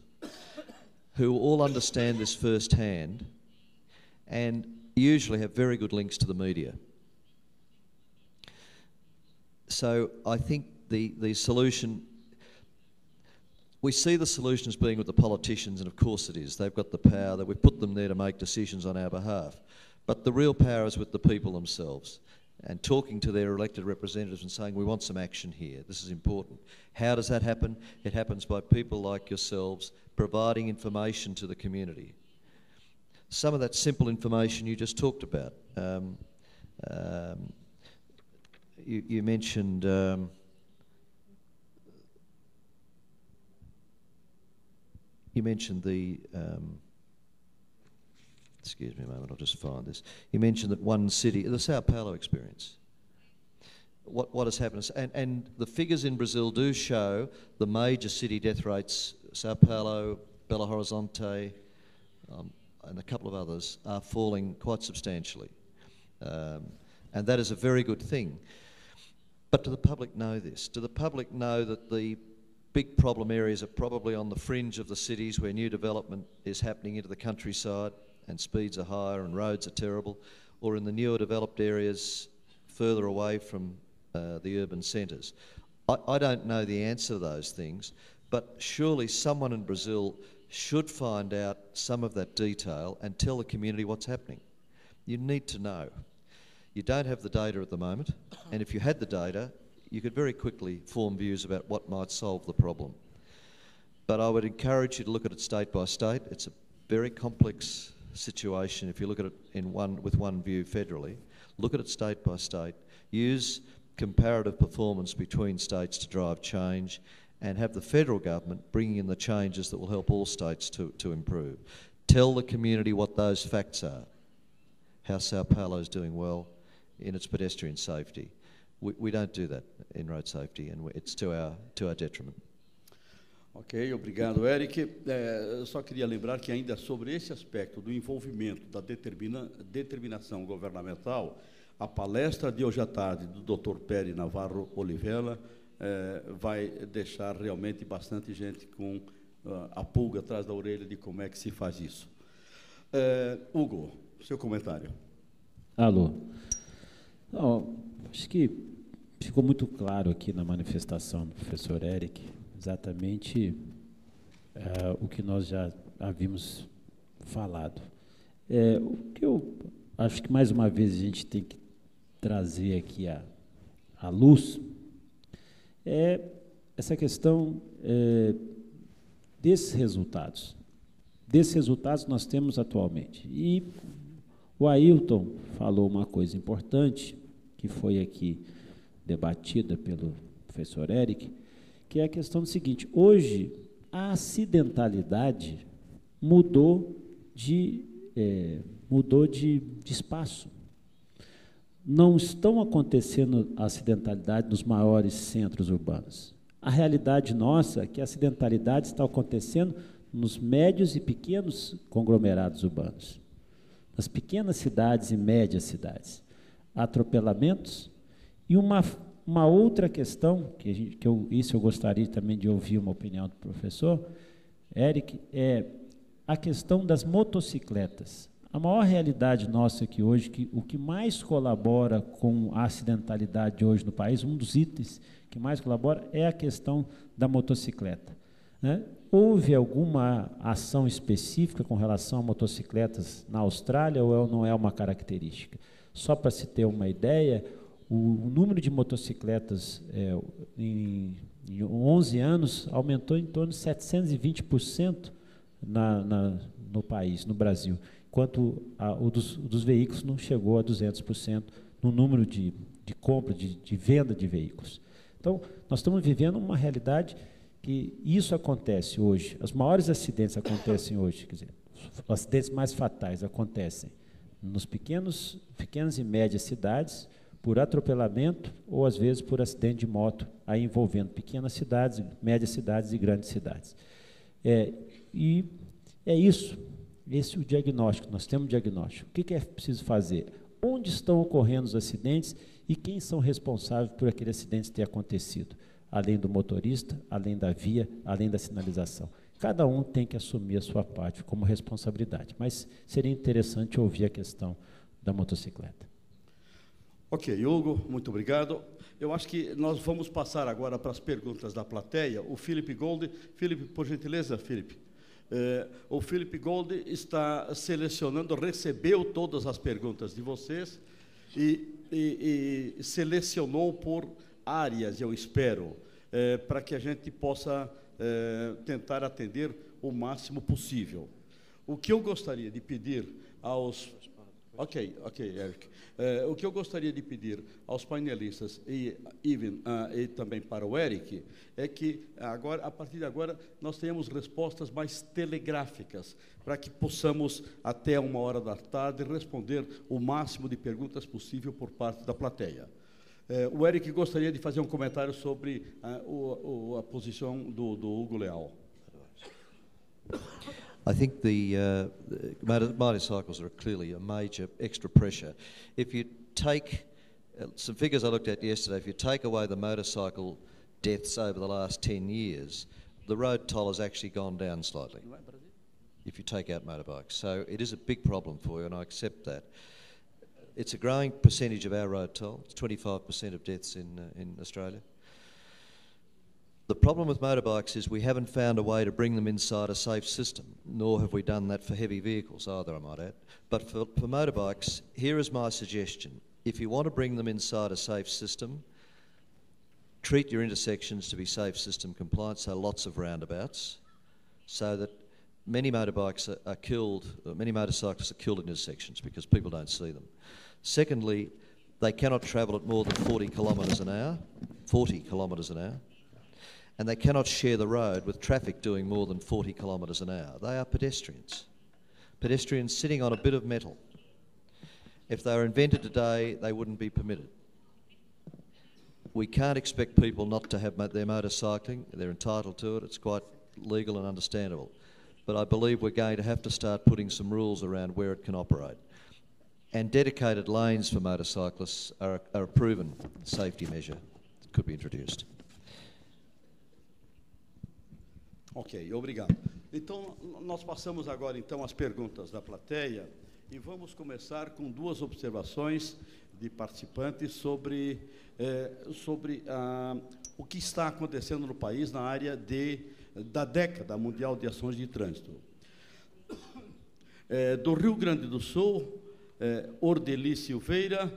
who all understand this firsthand and usually have very good links to the media. So I think the solution, we see the solution as being with the politicians, and of course it is. They've got the power, that we've put them there to make decisions on our behalf. But the real power is with the people themselves, and talking to their elected representatives and saying, we want some action here, this is important. How does that happen? It happens by people like yourselves providing information to the community. Some of that simple information you just talked about. You mentioned the excuse me a moment, I'll just find this. You mentioned that one city, the Sao Paulo experience. what has happened. And the figures in Brazil do show the major city death rates, Sao Paulo, Belo Horizonte, and a couple of others, are falling quite substantially. And that is a very good thing. But do the public know this? Do the public know that the big problem areas are probably on the fringe of the cities where new development is happening into the countryside and speeds are higher and roads are terrible, or in the newer developed areas further away from the urban centres? I don't know the answer to those things, but surely someone in Brazil should find out some of that detail and tell the community what's happening. You need to know. You don't have the data at the moment, and if you had the data, you could very quickly form views about what might solve the problem. But I would encourage you to look at it state by state. It's a very complex situation if you look at it with one view federally. Look at it state by state. Use comparative performance between states to drive change, and have the federal government bringing in the changes that will help all states to improve. Tell the community what those facts are. How Sao Paulo is doing well in its pedestrian safety. We don't do that in road safety, and it's to our detriment. Ok, obrigado, Eric. Eu só queria lembrar que ainda sobre esse aspecto do envolvimento da determinação governamental, a palestra de hoje à tarde do Dr. Peri Navarro Oliveira vai deixar realmente bastante gente com a pulga atrás da orelha de como é que se faz isso. Hugo, seu comentário. Alô. Não, acho que ficou muito claro aqui na manifestação do professor Eric, exatamente o que nós já havíamos falado. O que eu acho que, mais uma vez, a gente tem que trazer aqui à luz é essa questão desses resultados. Desses resultados nós temos atualmente. E o Ailton falou uma coisa importante, que foi aqui debatida pelo professor Eric, que é a questão do seguinte: hoje a acidentalidade mudou de espaço. Não estão acontecendo a acidentalidade nos maiores centros urbanos. A realidade nossa é que a acidentalidade está acontecendo nos médios e pequenos conglomerados urbanos, nas pequenas cidades e médias cidades. Atropelamentos. E uma outra questão, isso eu gostaria também de ouvir uma opinião do professor Eric, é a questão das motocicletas. A maior realidade nossa aqui hoje, que o que mais colabora com a acidentalidade hoje no país, um dos itens que mais colabora é a questão da motocicleta, né? Houve alguma ação específica com relação a motocicletas na Austrália ou não é uma característica? Só para se ter uma ideia, o número de motocicletas em 11 anos aumentou em torno de 720% no país, no Brasil, enquanto o dos veículos não chegou a 200% no número de compra, de venda de veículos. Então, nós estamos vivendo uma realidade que isso acontece hoje. Os maiores acidentes acontecem hoje, quer dizer, os acidentes mais fatais acontecem nos pequenas e médias cidades, por atropelamento ou, às vezes, por acidente de moto, aí envolvendo pequenas cidades, médias cidades e grandes cidades. E é isso, esse é o diagnóstico, nós temos diagnóstico. O que é preciso fazer? Onde estão ocorrendo os acidentes e quem são responsáveis por aquele acidente ter acontecido? Além do motorista, além da via, além da sinalização. Cada um tem que assumir a sua parte como responsabilidade, mas seria interessante ouvir a questão da motocicleta. Ok, Hugo, muito obrigado. Eu acho que nós vamos passar agora para as perguntas da plateia. O Felipe Gold. Felipe, por gentileza, Felipe. O Felipe Gold está selecionando, recebeu todas as perguntas de vocês e selecionou por áreas, eu espero, para que a gente possa tentar atender o máximo possível. O que eu gostaria de pedir aos... Ok, Eric. O que eu gostaria de pedir aos painelistas e também para o Eric é que, agora, a partir de agora, nós tenhamos respostas mais telegráficas, para que possamos, até 13h responder o máximo de perguntas possível por parte da plateia. O Eric gostaria de fazer um comentário sobre a posição do Hugo Leal. I think the motorcycles are clearly a major extra pressure. If you take some figures I looked at yesterday, if you take away the motorcycle deaths over the last 10 years, the road toll has actually gone down slightly, if you take out motorbikes. So it is a big problem for you, and I accept that. It's a growing percentage of our road toll. It's 25% of deaths in Australia. The problem with motorbikes is we haven't found a way to bring them inside a safe system, nor have we done that for heavy vehicles either, I might add. But for motorbikes, here is my suggestion. If you want to bring them inside a safe system, treat your intersections to be safe system compliant, so lots of roundabouts, so that many motorbikes are killed, many motorcyclists are killed in intersections because people don't see them. Secondly, they cannot travel at more than 40 kilometres an hour, and they cannot share the road with traffic doing more than 40 kilometres an hour. They are pedestrians. Pedestrians sitting on a bit of metal. If they were invented today, they wouldn't be permitted. We can't expect people not to have their motorcycling. They're entitled to it. It's quite legal and understandable. But I believe we're going to have to start putting some rules around where it can operate. And dedicated lanes for motorcyclists are a proven safety measure that could be introduced. Ok, obrigado. Então, nós passamos agora então às perguntas da plateia e vamos começar com duas observações de participantes sobre o que está acontecendo no país na área da década mundial de ações de trânsito. Do Rio Grande do Sul, Ordeli Silveira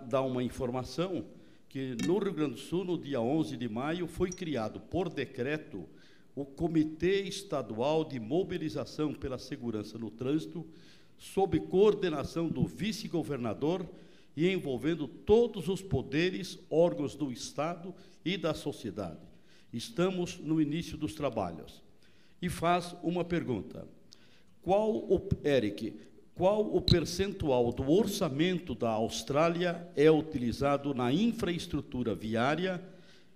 dá uma informação que no Rio Grande do Sul, no dia 11 de maio, foi criado por decreto o Comitê Estadual de Mobilização pela Segurança no Trânsito, sob coordenação do vice-governador e envolvendo todos os poderes, órgãos do Estado e da sociedade. Estamos no início dos trabalhos. E faz uma pergunta. Qual o percentual do orçamento da Austrália é utilizado na infraestrutura viária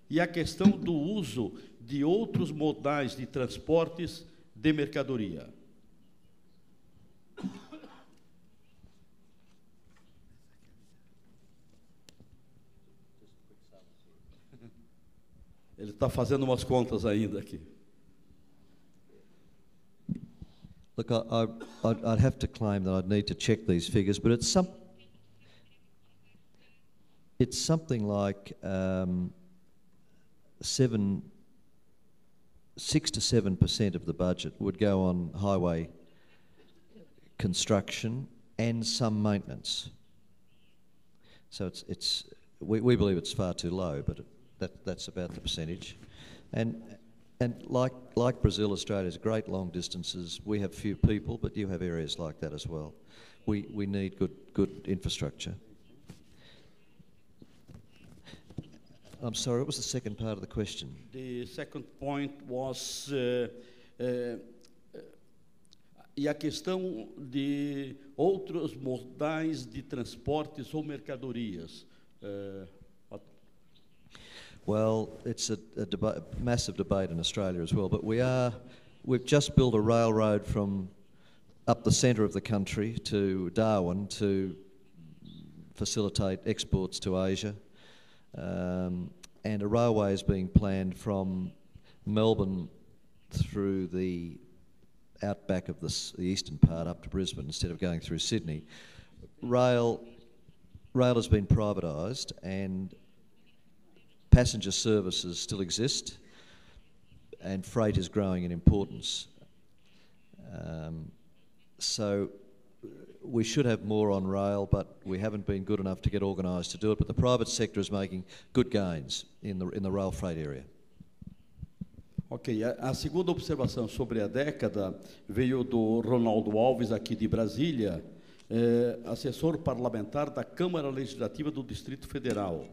e a questão do uso de outros modais de transportes de mercadoria? Ele está fazendo umas contas ainda aqui. Look, I'd have to claim that I'd need to check these figures, but it's something like 6 to 7% of the budget would go on highway construction and some maintenance. So we believe it's far too low, but that's about the percentage. And like Brazil, Australia has great long distances. We have few people, but you have areas like that as well. We need good infrastructure. I'm sorry, what was the second part of the question? The second point was e a questão de outros modais de transportes ou mercadorias. Well, it's a massive debate in Australia as well, but we've just built a railroad from up the centre of the country to Darwin to facilitate exports to Asia, and a railway is being planned from Melbourne through the outback of the eastern part up to Brisbane instead of going through Sydney. Rail has been privatised and passenger services still exist, and freight is growing in importance. So we should have more on rail, but we haven't been good enough to get organised to do it. But the private sector is making good gains in the rail freight area. Ok, a segunda observação sobre a década veio do Ronaldo Alves, aqui de Brasília, assessor parlamentar da Câmara Legislativa do Distrito Federal.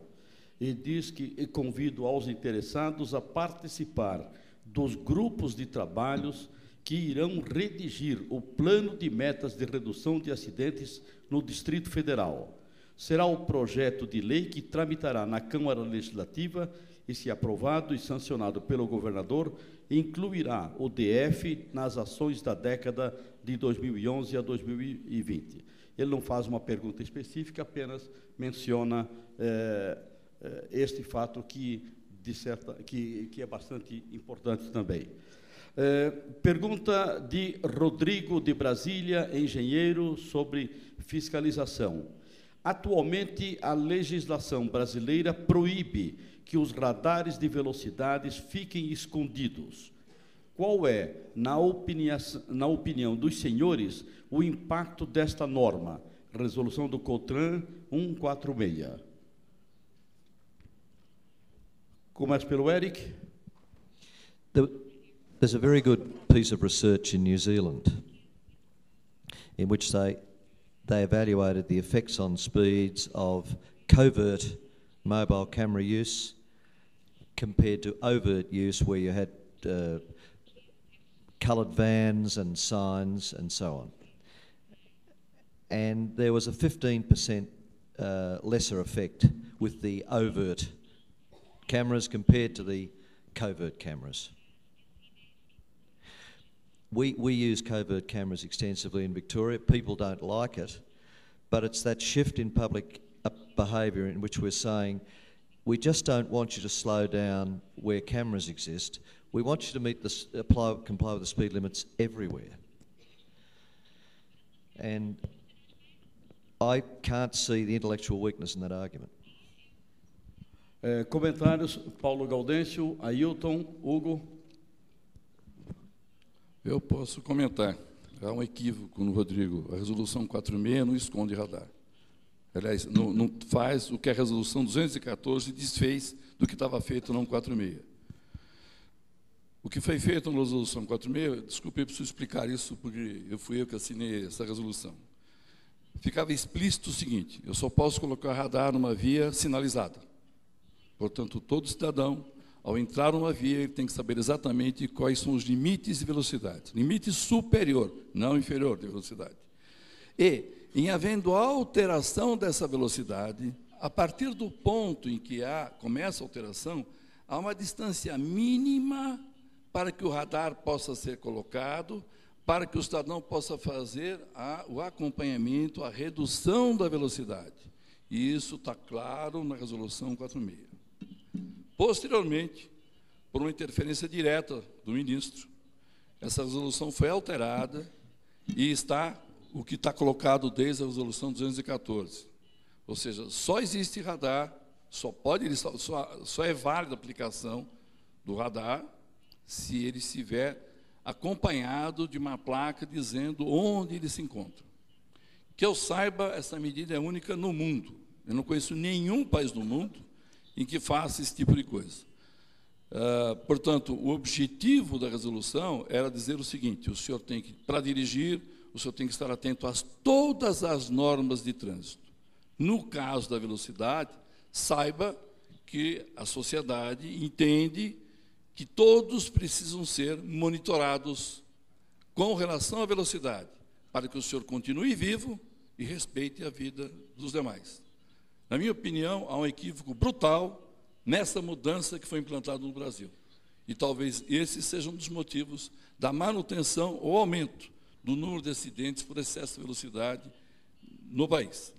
E diz que convido aos interessados a participar dos grupos de trabalhos que irão redigir o plano de metas de redução de acidentes no Distrito Federal. será o projeto de lei que tramitará na Câmara Legislativa e, se aprovado e sancionado pelo governador, incluirá o DF nas ações da década de 2011 a 2020. Ele não faz uma pergunta específica, apenas menciona este fato que é bastante importante também. Pergunta de Rodrigo de Brasília, engenheiro, sobre fiscalização. Atualmente, a legislação brasileira proíbe que os radares de velocidades fiquem escondidos. Qual é, na opinião dos senhores, o impacto desta norma? Resolução do COTRAN 146. Começo pelo Eric. There's a very good piece of research in New Zealand in which they evaluated the effects on speeds of covert mobile camera use compared to overt use, where you had coloured vans and signs and so on. And there was a 15% lesser effect with the overt cameras compared to the covert cameras. We use covert cameras extensively in Victoria. People don't like it, but it's that shift in public behaviour in which we're saying, we just don't want you to slow down where cameras exist. We want you to meet comply with the speed limits everywhere. And I can't see the intellectual weakness in that argument. Comentários, Paulo Gaudêncio, Ailton, Hugo. Eu posso comentar. Há um equívoco no Rodrigo. A resolução 46 não esconde radar. Aliás, não faz o que a resolução 214 desfez do que estava feito no 46. O que foi feito na resolução 46, desculpe, eu preciso explicar isso, porque fui eu que assinei essa resolução. Ficava explícito o seguinte: eu só posso colocar radar numa via sinalizada. Portanto, todo cidadão, ao entrar numa via, ele tem que saber exatamente quais são os limites de velocidade. Limite superior, não inferior de velocidade. E, em havendo alteração dessa velocidade, a partir do ponto em que começa a alteração, há uma distância mínima para que o radar possa ser colocado, para que o cidadão possa fazer o acompanhamento, a redução da velocidade. E isso está claro na resolução 46. Posteriormente, por uma interferência direta do ministro, essa resolução foi alterada e está o que está colocado desde a resolução 214. Ou seja, só existe radar, só é válida a aplicação do radar se ele estiver acompanhado de uma placa dizendo onde ele se encontra. Que eu saiba, essa medida é única no mundo. Eu não conheço nenhum país do mundo em que faça esse tipo de coisa. Portanto, o objetivo da resolução era dizer o seguinte: o senhor tem que, para dirigir, o senhor tem que estar atento a todas as normas de trânsito. No caso da velocidade, saiba que a sociedade entende que todos precisam ser monitorados com relação à velocidade, para que o senhor continue vivo e respeite a vida dos demais. Na minha opinião, há um equívoco brutal nessa mudança que foi implantada no Brasil. E talvez esse seja um dos motivos da manutenção ou aumento do número de acidentes por excesso de velocidade no país.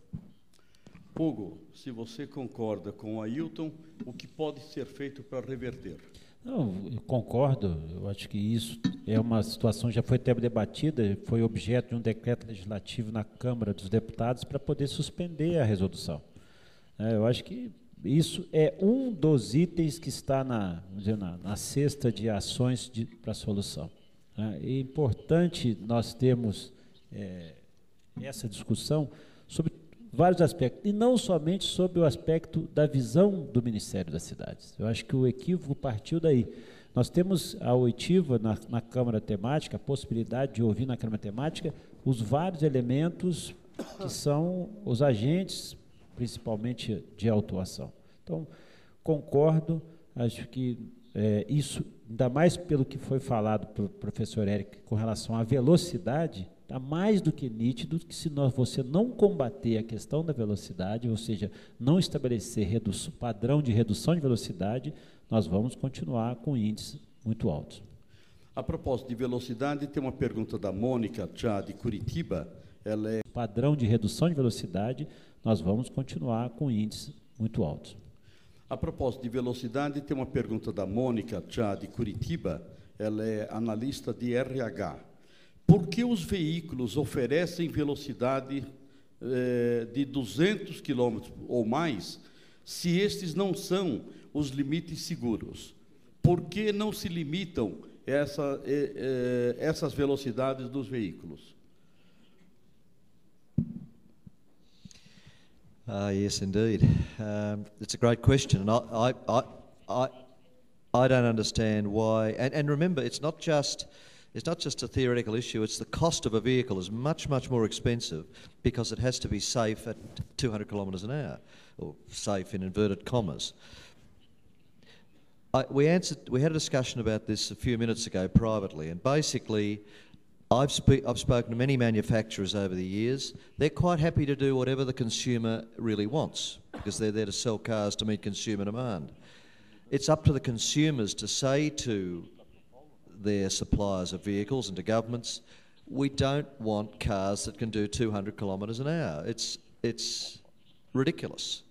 Hugo, se você concorda com o Ailton, o que pode ser feito para reverter? Não, eu concordo. Eu acho que isso é uma situação que já foi até debatida, foi objeto de um decreto legislativo na Câmara dos Deputados para poder suspender a resolução. Eu acho que isso é um dos itens que está na cesta de ações para a solução. É importante nós termos essa discussão sobre vários aspectos, e não somente sobre o aspecto da visão do Ministério das Cidades. Eu acho que o equívoco partiu daí. Nós temos a oitiva na Câmara Temática, a possibilidade de ouvir na Câmara Temática os vários elementos que são os agentes, principalmente de autuação. Então, concordo, acho que isso, ainda mais pelo que foi falado pelo professor Eric com relação à velocidade, está mais do que nítido que se você não combater a questão da velocidade, ou seja, não estabelecer padrão de redução de velocidade, nós vamos continuar com índices muito altos. A propósito de velocidade, tem uma pergunta da Mônica, já de Curitiba. Ela é... Padrão de redução de velocidade, nós vamos continuar com índices muito altos. A propósito de velocidade, tem uma pergunta da Mônica, já de Curitiba. Ela é analista de RH. Por que os veículos oferecem velocidade de 200 km ou mais, se estes não são os limites seguros? Por que não se limitam essas velocidades dos veículos? Yes, indeed. It's a great question, and I don't understand why. And remember, it's not just a theoretical issue. It's the cost of a vehicle is much, much more expensive because it has to be safe at 200 kilometres an hour, or safe in inverted commas. We had a discussion about this a few minutes ago privately, and basically, I've spoken to many manufacturers over the years. They're quite happy to do whatever the consumer really wants because they're there to sell cars to meet consumer demand. It's up to the consumers to say to their suppliers of vehicles and to governments, we don't want cars that can do 200 kilometres an hour. It's ridiculous.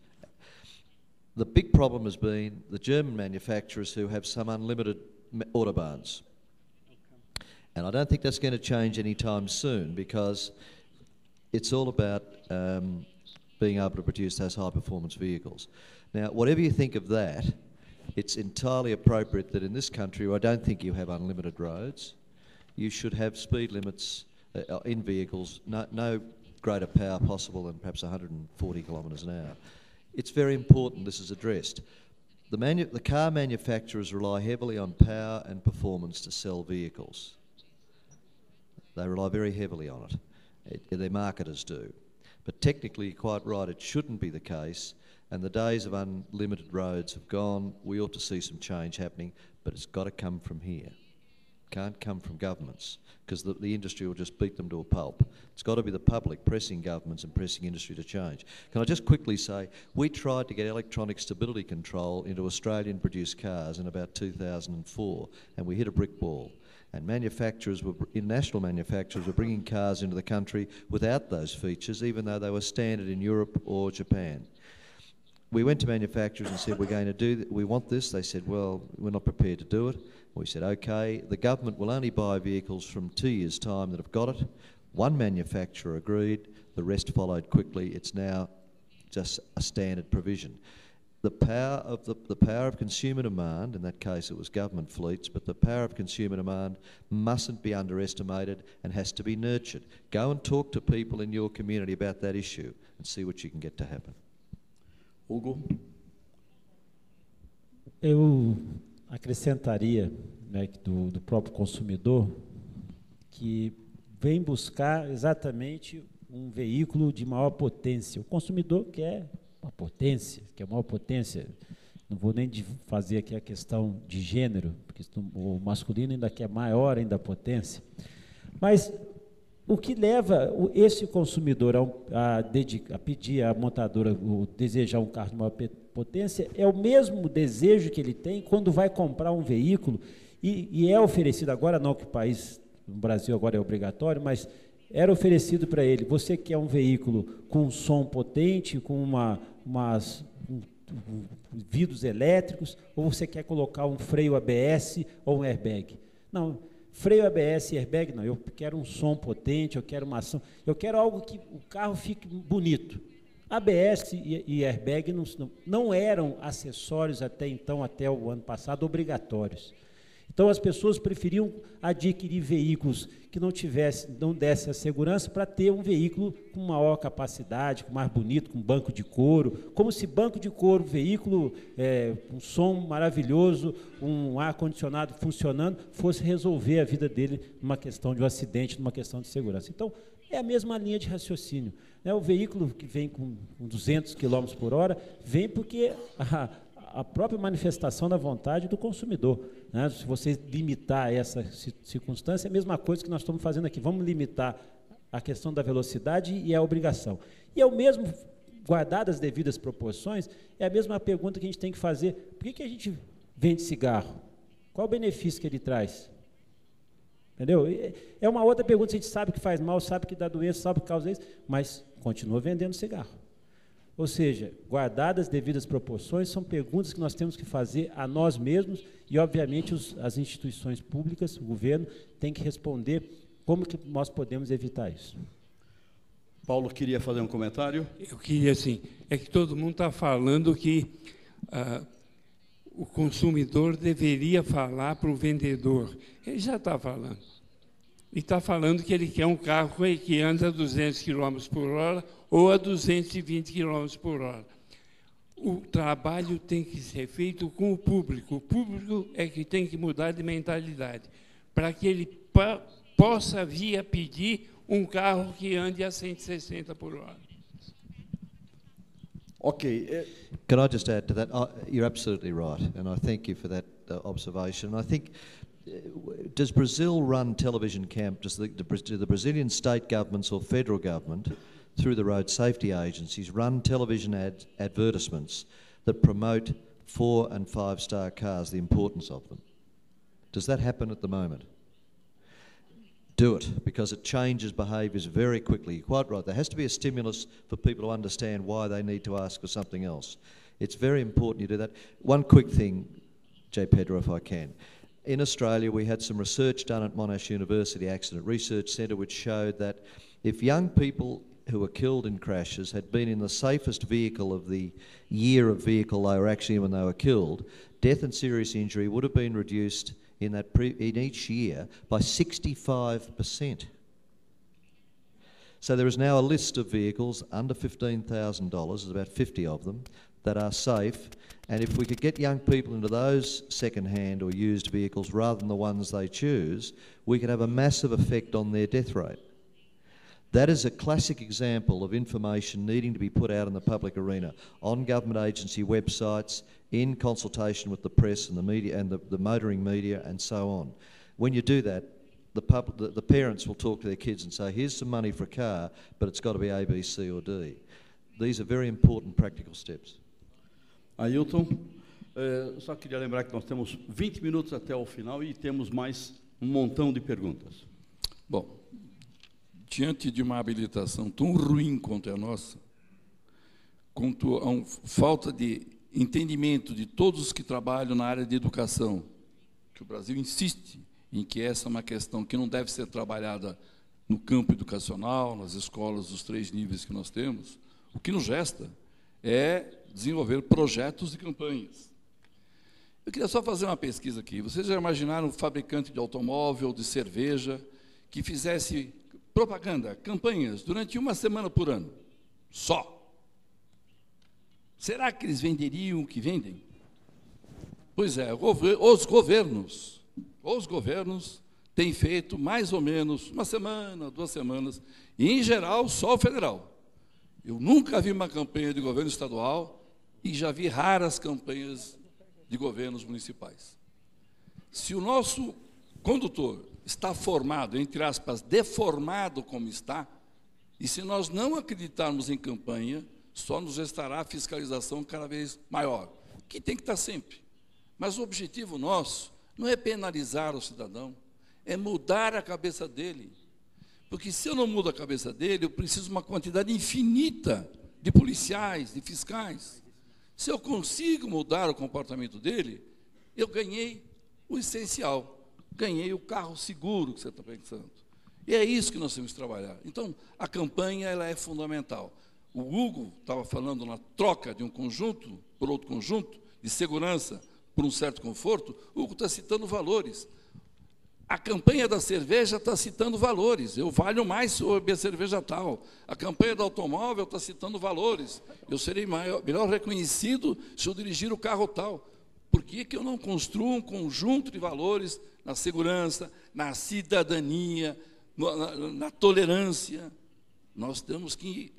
The big problem has been the German manufacturers who have some unlimited autobahns. And I don't think that's going to change anytime soon because it's all about being able to produce those high-performance vehicles. Now, whatever you think of that, it's entirely appropriate that in this country, I don't think you have unlimited roads. You should have speed limits in vehicles, no greater power possible than perhaps 140 kilometres an hour. It's very important this is addressed. The car manufacturers rely heavily on power and performance to sell vehicles. They rely very heavily on it. Their marketers do. But technically, you're quite right, it shouldn't be the case, and the days of unlimited roads have gone. We ought to see some change happening, but it's got to come from here. It can't come from governments, because the industry will just beat them to a pulp. It's got to be the public pressing governments and pressing industry to change. Can I just quickly say, we tried to get electronic stability control into Australian-produced cars in about 2004, and we hit a brick wall. And international manufacturers were bringing cars into the country without those features, even though they were standard in Europe or Japan. We went to manufacturers and said, we want this. They said, well, we're not prepared to do it. We said, okay, the government will only buy vehicles from 2 years' time that have got it. One manufacturer agreed, the rest followed quickly. It's now just a standard provision. The power of consumer demand, in that case it was government fleets, but the power of consumer demand mustn't be underestimated and has to be nurtured. Go and talk to people in your community about that issue and see what you can get to happen. Hugo? Eu acrescentaria, né, do próprio consumidor, que vem buscar exatamente um veículo de maior potência. O consumidor quer uma potência, que é maior potência. Não vou nem fazer aqui a questão de gênero, porque o masculino ainda quer maior ainda a potência. Mas o que leva esse consumidor a pedir à montadora, desejar um carro de maior potência, é o mesmo desejo que ele tem quando vai comprar um veículo, e é oferecido agora, não que o país, no Brasil agora é obrigatório, mas era oferecido para ele, você quer um veículo com um som potente, com vidros elétricos, ou você quer colocar um freio ABS ou um airbag? Não, freio ABS e airbag não, eu quero um som potente, eu quero uma ação, eu quero algo que o carro fique bonito. ABS e airbag não eram acessórios até então, até o ano passado, obrigatórios. Então, as pessoas preferiam adquirir veículos que não dessem a segurança para ter um veículo com maior capacidade, mais bonito, com banco de couro, como se banco de couro, veículo, um som maravilhoso, um ar-condicionado funcionando, fosse resolver a vida dele numa questão de um acidente, numa questão de segurança. Então, é a mesma linha de raciocínio. O veículo que vem com 200 km por hora, vem porque a própria manifestação da vontade do consumidor. Se você limitar essa circunstância, é a mesma coisa que nós estamos fazendo aqui. Vamos limitar a questão da velocidade e a obrigação. E é o mesmo, guardadas as devidas proporções, é a mesma pergunta que a gente tem que fazer. Por que a gente vende cigarro? Qual o benefício que ele traz? Entendeu? É uma outra pergunta, a gente sabe que faz mal, sabe que dá doença, sabe que causa isso, mas continua vendendo cigarro. Ou seja, guardadas as devidas proporções, são perguntas que nós temos que fazer a nós mesmos e, obviamente, as instituições públicas, o governo, tem que responder como que nós podemos evitar isso. Paulo queria fazer um comentário? Eu queria, assim, é que todo mundo está falando que o consumidor deveria falar para o vendedor. Ele já está falando. E está falando que ele quer um carro que anda a 200 km por hora ou a 220 km por hora. O trabalho tem que ser feito com o público. O público é que tem que mudar de mentalidade, para que ele possa vir a pedir um carro que ande a 160 por hora. Ok. Can I just add to that? You're absolutely right, and I thank you for that observation. I think, does Brazil run television do the Brazilian state governments or federal government, through the road safety agencies, run television advertisements that promote 4- and 5-star cars, the importance of them? Does that happen at the moment? Do it, because it changes behaviours very quickly. You're quite right. There has to be a stimulus for people to understand why they need to ask for something else. It's very important you do that. One quick thing, J. Pedro, if I can. In Australia, we had some research done at Monash University Accident Research Centre which showed that if young people who were killed in crashes had been in the safest vehicle of the year of vehicle they were actually in when they were killed, death and serious injury would have been reduced in each year by 65%. So there is now a list of vehicles under $15,000, there's about 50 of them, that are safe, and if we could get young people into those second-hand or used vehicles rather than the ones they choose, we could have a massive effect on their death rate. That is a classic example of information needing to be put out in the public arena, on government agency websites, in consultation with the press and the media and the motoring media and so on. When you do that, the parents will talk to their kids and say, here's some money for a car, but it's got to be A, B, C or D. These are very important practical steps. Ailton, só queria lembrar que nós temos 20 minutos até o final e temos mais um montão de perguntas. Bom, diante de uma habilitação tão ruim quanto a nossa, quanto a falta de entendimento de todos os que trabalham na área de educação, que o Brasil insiste em que essa é uma questão que não deve ser trabalhada no campo educacional, nas escolas dos 3 níveis que nós temos, o que nos resta é desenvolver projetos e campanhas. Eu queria só fazer uma pesquisa aqui. Vocês já imaginaram um fabricante de automóvel, de cerveja, que fizesse propaganda, campanhas, durante 1 semana por ano? Só. Será que eles venderiam o que vendem? Pois é, os governos têm feito mais ou menos 1 semana, 2 semanas, e, em geral, só o federal. Eu nunca vi uma campanha de governo estadual e já vi raras campanhas de governos municipais. Se o nosso condutor está formado, entre aspas, deformado como está, e se nós não acreditarmos em campanha, só nos restará a fiscalização cada vez maior, que tem que estar sempre. Mas o objetivo nosso não é penalizar o cidadão, é mudar a cabeça dele. Porque se eu não mudo a cabeça dele, eu preciso de uma quantidade infinita de policiais, de fiscais. Se eu consigo mudar o comportamento dele, eu ganhei o essencial, ganhei o carro seguro que você está pensando. E é isso que nós temos que trabalhar. Então, a campanha ela é fundamental. O Hugo estava falando na troca de um conjunto por outro conjunto, de segurança por um certo conforto. O Hugo está citando valores. A campanha da cerveja está citando valores. Eu valho mais se eu beber cerveja tal. A campanha do automóvel está citando valores. Eu serei melhor reconhecido se eu dirigir o carro tal. Por que eu não construo um conjunto de valores na segurança, na cidadania, na tolerância? Nós temos que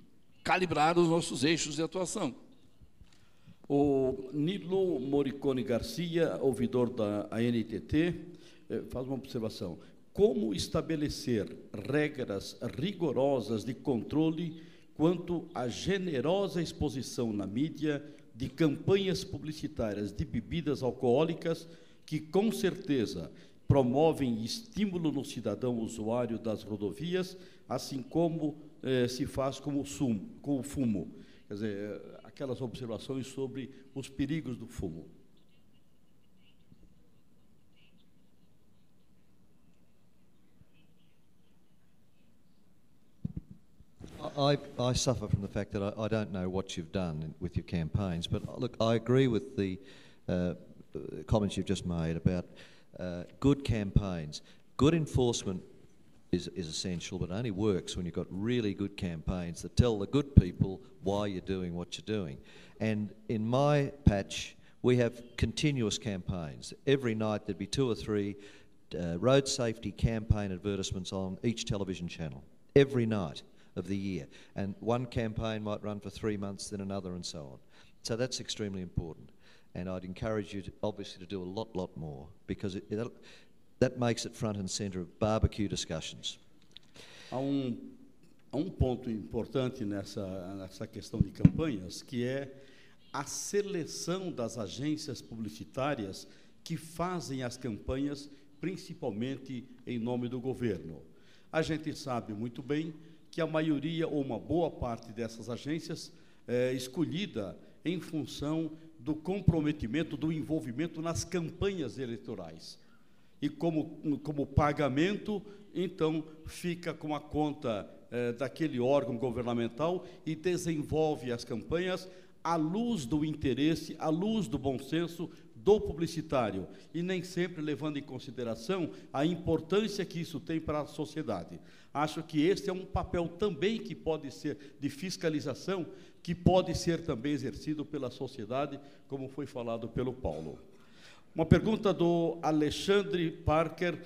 calibrar os nossos eixos de atuação. O Nilo Moricone Garcia, ouvidor da ANTT, faz uma observação. como estabelecer regras rigorosas de controle quanto à generosa exposição na mídia de campanhas publicitárias de bebidas alcoólicas que, com certeza, promovem estímulo no cidadão usuário das rodovias, assim como se faz com o fumo. Quer dizer, aquelas observações sobre os perigos do fumo. I suffer from the fact that I don't know what you've done with your campaigns, but look, I agree with the comments you've just made about good campaigns. Good enforcement is essential, but only works when you've got really good campaigns that tell the good people why you're doing what you're doing. And in my patch, we have continuous campaigns. Every night there'd be 2 or 3 road safety campaign advertisements on each television channel, every night of the year. And one campaign might run for 3 months, then another, and so on. So that's extremely important. And I'd encourage you, obviously, to do a lot more, because that makes it front and centre of barbecue discussions. Há um ponto importante nessa questão de campanhas, que é a seleção das agências publicitárias que fazem as campanhas, principalmente em nome do governo. A gente sabe muito bem que a maioria ou uma boa parte dessas agências é escolhida em função do comprometimento, do envolvimento nas campanhas eleitorais. E como pagamento, então, fica com a conta daquele órgão governamental e desenvolve as campanhas à luz do interesse, à luz do bom senso do publicitário, e nem sempre levando em consideração a importância que isso tem para a sociedade. Acho que este é um papel também que pode ser de fiscalização, que pode ser também exercido pela sociedade, como foi falado pelo Paulo. Uma pergunta do Alexandre Parker: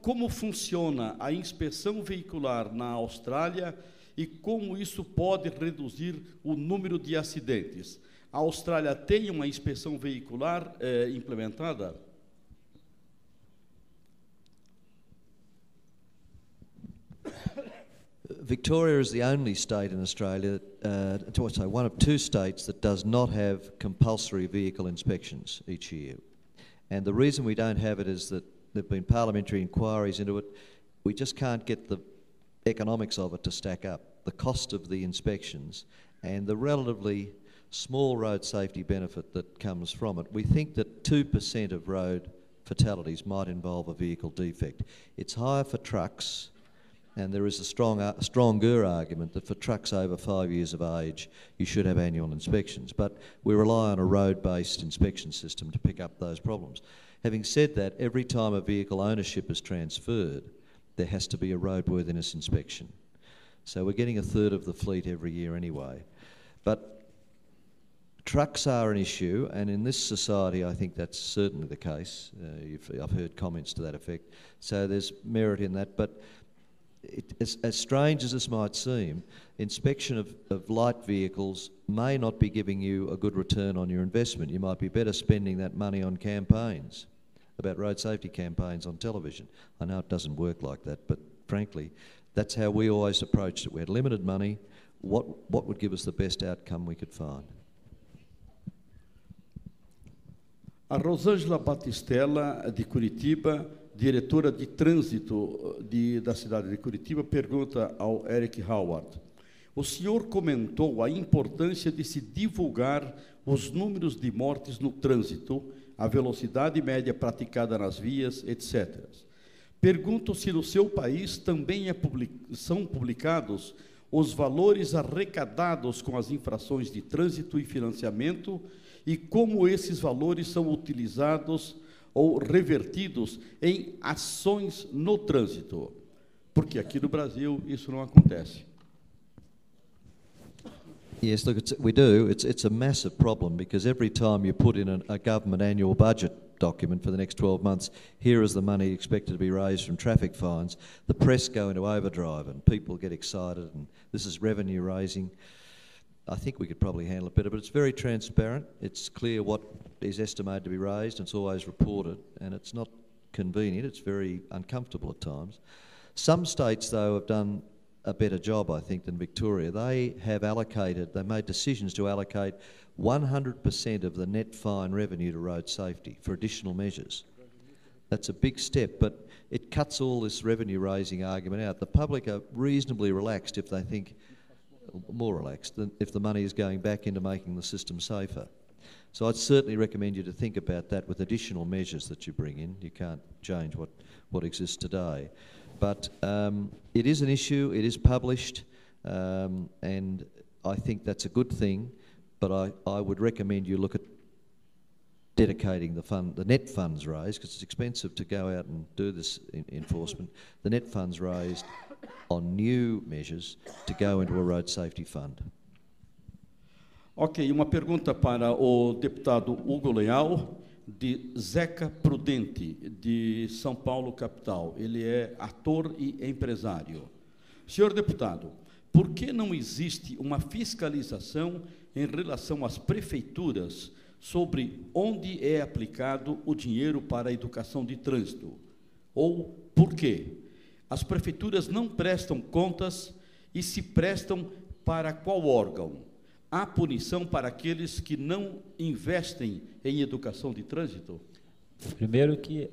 como funciona a inspeção veicular na Austrália e como isso pode reduzir o número de acidentes? A Austrália tem uma inspeção veicular implementada? Victoria is the only state in Australia, one of 2 states that does not have compulsory vehicle inspections each year. And the reason we don't have it is that there have been parliamentary inquiries into it. We just can't get the economics of it to stack up, the cost of the inspections and the relatively small road safety benefit that comes from it. We think that 2% of road fatalities might involve a vehicle defect. It's higher for trucks, and there is a stronger argument that for trucks over 5 years of age, you should have annual inspections. But we rely on a road-based inspection system to pick up those problems. Having said that, every time a vehicle ownership is transferred, there has to be a roadworthiness inspection. So we're getting 1/3 of the fleet every year anyway. But trucks are an issue, and in this society I think that's certainly the case. I've heard comments to that effect. So there's merit in that. But as strange as this might seem, inspection of light vehicles may not be giving you a good return on your investment. You might be better spending that money on campaigns, about road safety campaigns on television. I know it doesn't work like that, but frankly, that's how we always approached it. We had limited money. What would give us the best outcome we could find? A Rosângela Batistella, de Curitiba, diretora de trânsito da cidade de Curitiba, pergunta ao Eric Howard: o senhor comentou a importância de se divulgar os números de mortes no trânsito, a velocidade média praticada nas vias, etc. Pergunto se no seu país também são publicados os valores arrecadados com as infrações de trânsito e financiamento e como esses valores são utilizados ou revertidos em ações no trânsito, porque aqui no Brasil isso não acontece. Yes, look, we do. It's a massive problem, because every time you put in a government annual budget document for the next 12 months, here is the money expected to be raised from traffic fines, the press go into overdrive and people get excited and this is revenue raising. I think we could probably handle it better, but it's very transparent. It's clear what is estimated to be raised, and it's always reported, and it's not convenient. It's very uncomfortable at times. Some states, though, have done a better job, I think, than Victoria. They made decisions to allocate 100% of the net fine revenue to road safety for additional measures. That's a big step, but it cuts all this revenue-raising argument out. The public are reasonably relaxed if they think, more relaxed than if the money is going back into making the system safer. So I'd certainly recommend you to think about that with additional measures that you bring in. You can't change what exists today. But it is an issue, it is published, and I think that's a good thing, but I would recommend you look at dedicating the net funds raised, because it's expensive to go out and do this enforcement, the net funds raised on new measures to go into a road safety fund. Ok, uma pergunta para o deputado Hugo Leal, de Zeca Prudente, de São Paulo, capital. Ele é ator e empresário. Senhor deputado, por que não existe uma fiscalização em relação às prefeituras sobre onde é aplicado o dinheiro para a educação de trânsito? Ou por quê? As prefeituras não prestam contas e se prestam para qual órgão? Há punição para aqueles que não investem em educação de trânsito? Primeiro que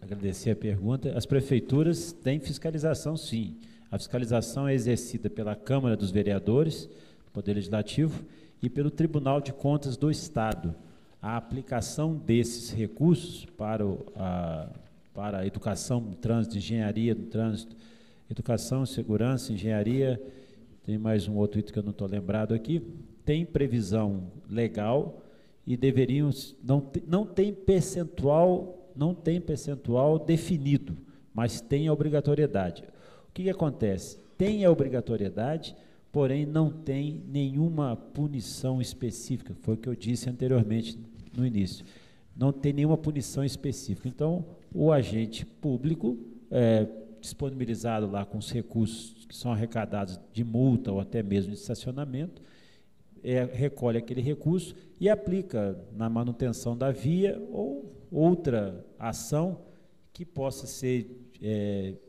agradecer a pergunta, as prefeituras têm fiscalização, sim. A fiscalização é exercida pela Câmara dos Vereadores, Poder Legislativo, e pelo Tribunal de Contas do Estado. A aplicação desses recursos para a educação no trânsito, engenharia no trânsito, educação, segurança, engenharia, tem mais um outro item que eu não estou lembrado aqui, tem previsão legal e deveriam, não tem percentual definido, mas tem a obrigatoriedade. O que acontece? Tem a obrigatoriedade, porém não tem nenhuma punição específica, foi o que eu disse anteriormente no início, não tem nenhuma punição específica. Então, o agente público, disponibilizado lá com os recursos que são arrecadados de multa ou até mesmo de estacionamento, recolhe aquele recurso e aplica na manutenção da via ou outra ação que possa ser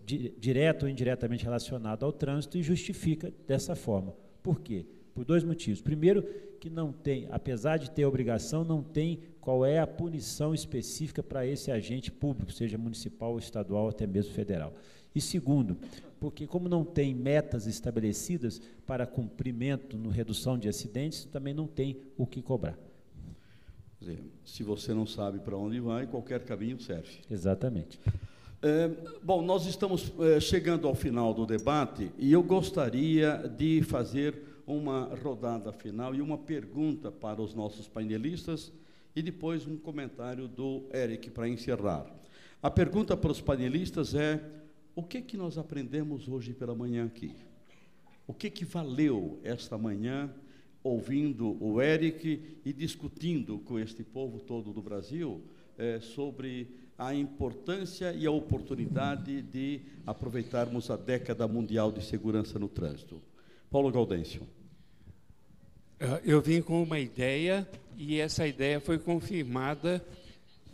direto ou indiretamente relacionada ao trânsito e justifica dessa forma. Por quê? Por dois motivos. Primeiro, que não tem, apesar de ter obrigação, não tem qual é a punição específica para esse agente público, seja municipal, estadual ou até mesmo federal. E segundo, porque como não tem metas estabelecidas para cumprimento no redução de acidentes, também não tem o que cobrar. Quer dizer, se você não sabe para onde vai, qualquer caminho serve. Exatamente. Bom, nós estamos chegando ao final do debate e eu gostaria de fazer uma rodada final e uma pergunta para os nossos painelistas e depois um comentário do Eric para encerrar. A pergunta para os painelistas é: o que nós aprendemos hoje pela manhã aqui? O que valeu esta manhã ouvindo o Eric e discutindo com este povo todo do Brasil sobre a importância e a oportunidade de aproveitarmos a década mundial de segurança no trânsito? Paulo Gaudêncio. Eu vim com uma ideia e essa ideia foi confirmada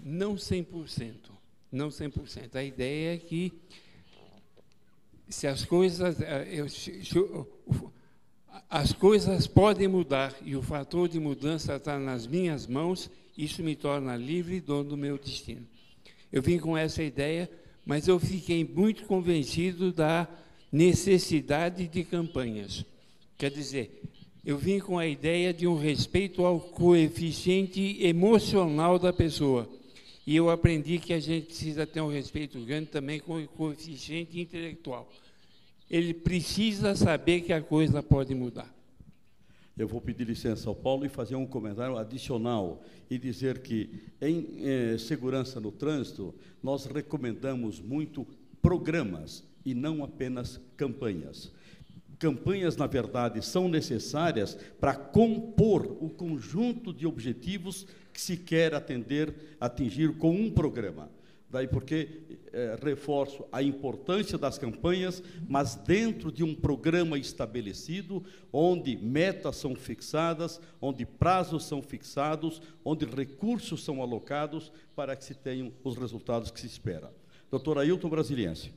não 100%. Não 100%. A ideia é que se as coisas podem mudar e o fator de mudança está nas minhas mãos, isso me torna livre e dono do meu destino. Eu vim com essa ideia, mas eu fiquei muito convencido da necessidade de campanhas. Quer dizer, eu vim com a ideia de um respeito ao coeficiente emocional da pessoa. E eu aprendi que a gente precisa ter um respeito grande também com o coeficiente intelectual. Ele precisa saber que a coisa pode mudar. Eu vou pedir licença ao Paulo e fazer um comentário adicional e dizer que, em segurança no trânsito, nós recomendamos muito programas e não apenas campanhas. Campanhas, na verdade, são necessárias para compor o conjunto de objetivos que se quer atingir com um programa. Daí porque reforço a importância das campanhas, mas dentro de um programa estabelecido, onde metas são fixadas, onde prazos são fixados, onde recursos são alocados para que se tenham os resultados que se espera. Doutor Ailton Brasiliense.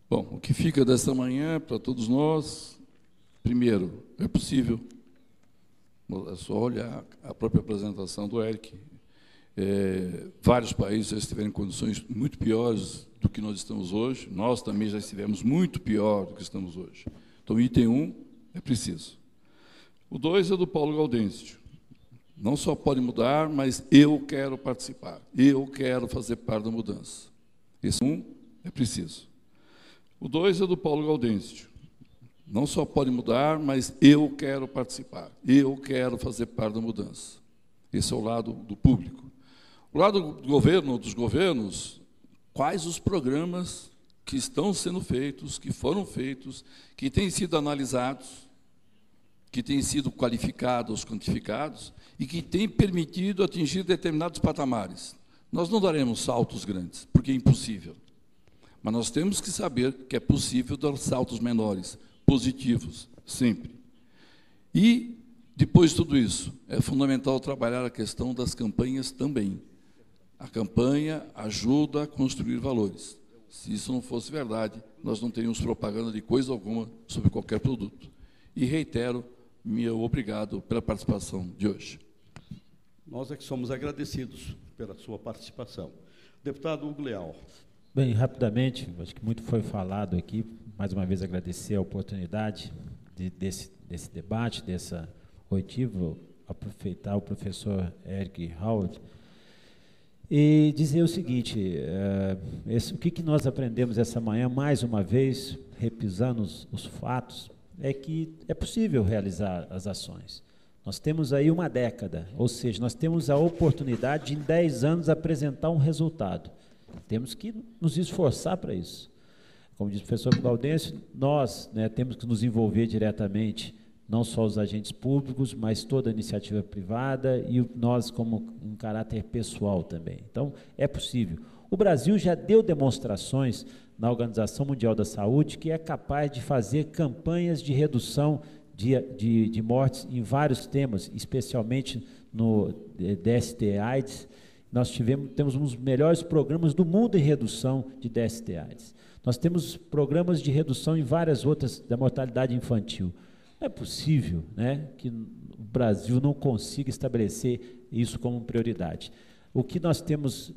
Bom, o que fica desta manhã para todos nós, primeiro, é possível, é só olhar a própria apresentação do Eric. Vários países já estiveram em condições muito piores do que nós estamos hoje, nós também já estivemos muito pior do que estamos hoje. Então, item 1 é preciso. O 2 é do Paulo Gaudêncio. Não só pode mudar, mas eu quero participar, eu quero fazer parte da mudança. Esse 1 é preciso. O 2 é do Paulo Gaudêncio. Não só pode mudar, mas eu quero participar, eu quero fazer parte da mudança. Esse é o lado do público. O lado do governo, dos governos, quais os programas que estão sendo feitos, que foram feitos, que têm sido analisados, que têm sido qualificados, quantificados, e que têm permitido atingir determinados patamares. Nós não daremos saltos grandes, porque é impossível. Mas nós temos que saber que é possível dar saltos menores, positivos, sempre. E, depois de tudo isso, é fundamental trabalhar a questão das campanhas também. A campanha ajuda a construir valores. Se isso não fosse verdade, nós não teríamos propaganda de coisa alguma sobre qualquer produto. E reitero meu obrigado pela participação de hoje. Nós é que somos agradecidos pela sua participação. Deputado Hugo Leal. Bem, rapidamente, acho que muito foi falado aqui, mais uma vez agradecer a oportunidade desse debate, dessa oitiva, aproveitar o professor Eric Howard, e dizer o seguinte, o que nós aprendemos essa manhã, mais uma vez, repisando os fatos, é que é possível realizar as ações. Nós temos aí uma década, ou seja, nós temos a oportunidade de, em 10 anos, apresentar um resultado. Temos que nos esforçar para isso. Como diz o professor Gaudêncio, nós temos que nos envolver diretamente, não só os agentes públicos, mas toda a iniciativa privada e nós como um caráter pessoal também. Então, é possível. O Brasil já deu demonstrações na Organização Mundial da Saúde que é capaz de fazer campanhas de redução de mortes em vários temas, especialmente no DST-AIDS. Nós temos um dos melhores programas do mundo em redução de DST-AIDS. Nós temos programas de redução em várias outras da mortalidade infantil. Não é possível, que o Brasil não consiga estabelecer isso como prioridade. O que nós temos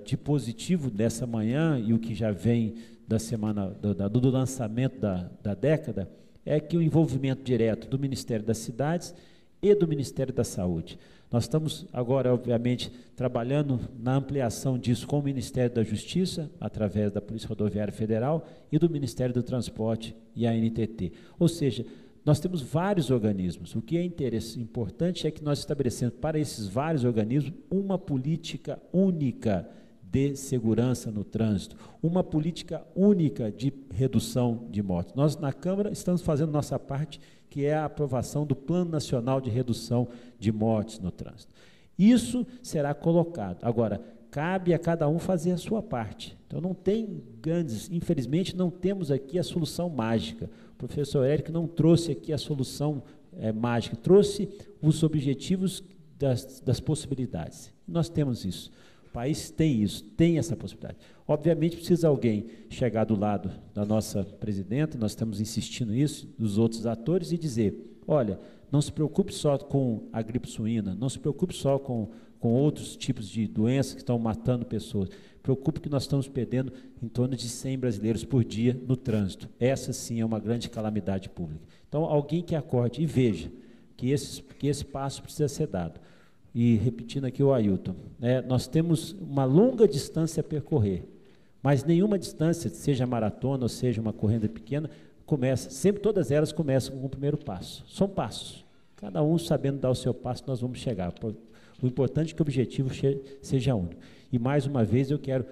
de positivo dessa manhã e o que já vem da semana do lançamento da década é que o envolvimento direto do Ministério das Cidades e do Ministério da Saúde. Nós estamos agora, obviamente, trabalhando na ampliação disso com o Ministério da Justiça, através da Polícia Rodoviária Federal e do Ministério do Transporte e a ANTT. Ou seja, nós temos vários organismos. O que é importante é que nós estabelecemos para esses vários organismos uma política única de segurança no trânsito, uma política única de redução de mortes. Nós, na Câmara, estamos fazendo nossa parte, que é a aprovação do Plano Nacional de Redução de Mortes no Trânsito. Isso será colocado. Agora, cabe a cada um fazer a sua parte. Então, não tem grandes, infelizmente, não temos aqui a solução mágica. O professor Eric não trouxe aqui a solução mágica, trouxe os objetivos das possibilidades. Nós temos isso. O país tem isso, tem essa possibilidade. Obviamente, precisa alguém chegar do lado da nossa presidenta, nós estamos insistindo nisso, dos outros atores, e dizer, olha, não se preocupe só com a gripe suína, não se preocupe só com outros tipos de doenças que estão matando pessoas. Preocupe que nós estamos perdendo em torno de 100 brasileiros por dia no trânsito. Essa, sim, é uma grande calamidade pública. Então, alguém que acorde e veja que esse passo precisa ser dado. E, repetindo aqui o Ailton, nós temos uma longa distância a percorrer, mas nenhuma distância, seja maratona ou seja uma corrida pequena, sempre todas elas começam com o primeiro passo. São passos. Cada um sabendo dar o seu passo, nós vamos chegar. O importante é que o objetivo seja único. E, mais uma vez, eu quero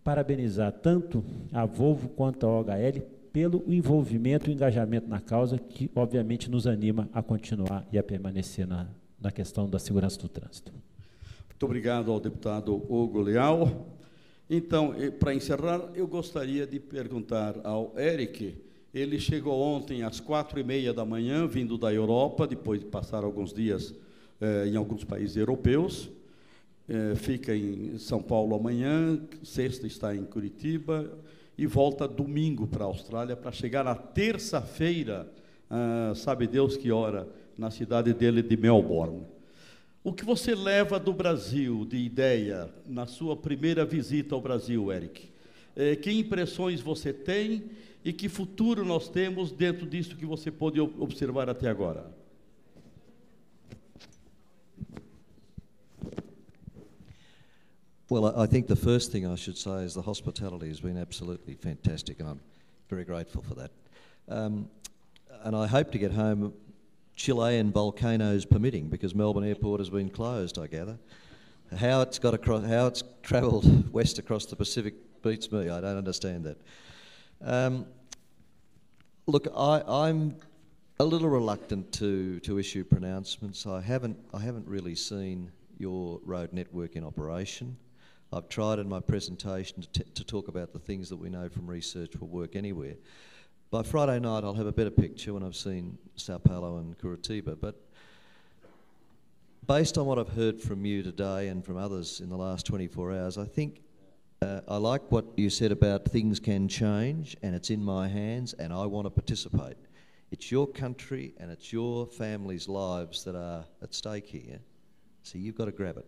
parabenizar tanto a Volvo quanto a OHL pelo envolvimento e engajamento na causa, que, obviamente, nos anima a continuar e a permanecer na questão da segurança do trânsito. Muito obrigado ao deputado Hugo Leal. Então, para encerrar, eu gostaria de perguntar ao Eric. Ele chegou ontem às 4h30 da manhã, vindo da Europa, depois de passar alguns dias em alguns países europeus. Fica em São Paulo amanhã, sexta está em Curitiba, e volta domingo para a Austrália, para chegar na terça-feira, sabe Deus que hora, na cidade dele de Melbourne. O que você leva do Brasil de ideia na sua primeira visita ao Brasil, Eric? Que impressões você tem e que futuro nós temos dentro disso que você pôde observar até agora? Well, I think the first thing I should say is the hospitality has been absolutely fantastic, and I'm very grateful for that. And I hope to get home, Chilean volcanoes permitting, because Melbourne Airport has been closed, I gather. How it's travelled west across the Pacific beats me. I don't understand that. Look, I'm a little reluctant to issue pronouncements. I haven't really seen your road network in operation. I've tried in my presentation to talk about the things that we know from research will work anywhere. By Friday night, I'll have a better picture when I've seen Sao Paulo and Curitiba. But based on what I've heard from you today and from others in the last 24 hours, I think I like what you said about things can change and it's in my hands and I want to participate. It's your country and it's your family's lives that are at stake here. So you've got to grab it.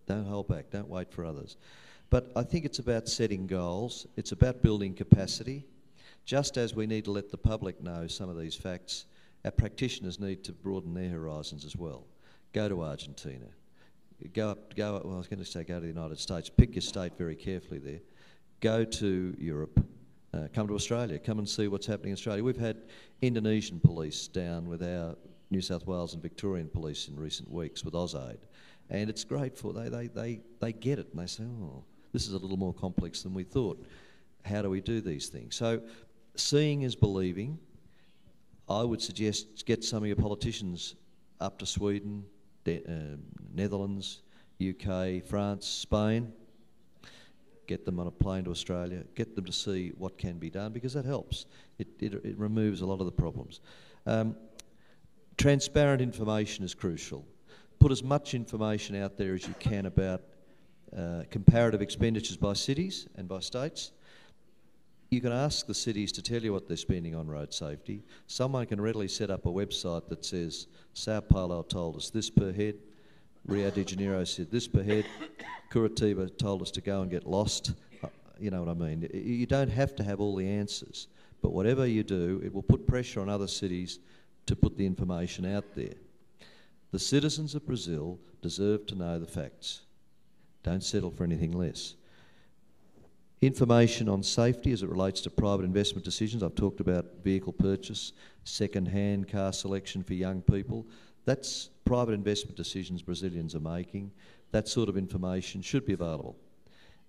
Don't hold back. Don't wait for others. But I think it's about setting goals. It's about building capacity. Just as we need to let the public know some of these facts, our practitioners need to broaden their horizons as well. Go to Argentina. Well, I was going to say go to the United States. Pick your state very carefully there. Go to Europe. Come to Australia. Come and see what's happening in Australia. We've had Indonesian police down with our New South Wales and Victorian police in recent weeks with AusAid. And it's great for they get it and they say, oh, this is a little more complex than we thought. How do we do these things? So seeing is believing. I would suggest get some of your politicians up to Sweden, Netherlands, UK, France, Spain. Get them on a plane to Australia. Get them to see what can be done because that helps. It removes a lot of the problems. Transparent information is crucial. Put as much information out there as you can about comparative expenditures by cities and by states. You can ask the cities to tell you what they're spending on road safety. Someone can readily set up a website that says, Sao Paulo told us this per head, Rio de Janeiro said this per head, Curitiba told us to go and get lost. You know what I mean? You don't have to have all the answers, but whatever you do, it will put pressure on other cities to put the information out there. The citizens of Brazil deserve to know the facts. Don't settle for anything less. Information on safety as it relates to private investment decisions. I've talked about vehicle purchase, second-hand car selection for young people. That's private investment decisions Brazilians are making. That sort of information should be available.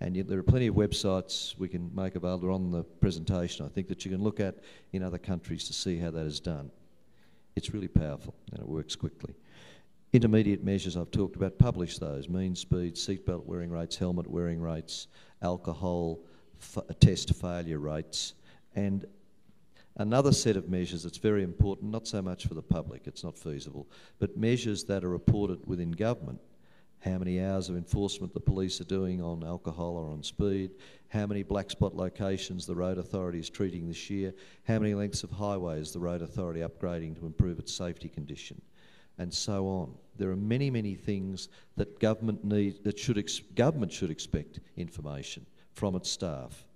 And yet there are plenty of websites we can make available on the presentation, I think, that you can look at in other countries to see how that is done. It's really powerful and it works quickly. Intermediate measures I've talked about, publish those. Mean speed, seatbelt wearing rates, helmet wearing rates, alcohol test failure rates, and another set of measures that's very important, not so much for the public, it's not feasible, but measures that are reported within government. How many hours of enforcement the police are doing on alcohol or on speed, how many black spot locations the Road Authority is treating this year, how many lengths of highways the Road Authority upgrading to improve its safety condition, and so on. There are many, many things that government should expect information from its staff.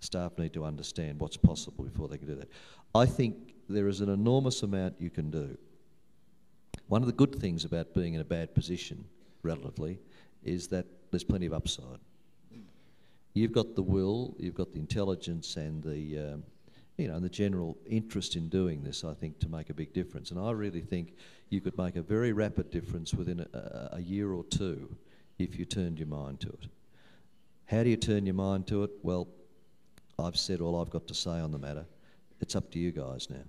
Staff need to understand what's possible before they can do that. I think there is an enormous amount you can do. One of the good things about being in a bad position, relatively, is that there's plenty of upside. You've got the will, you've got the intelligence and the the general interest in doing this, I think, to make a big difference. And I really think you could make a very rapid difference within a year or two if you turned your mind to it. How do you turn your mind to it? Well, I've said all I've got to say on the matter. It's up to you guys now.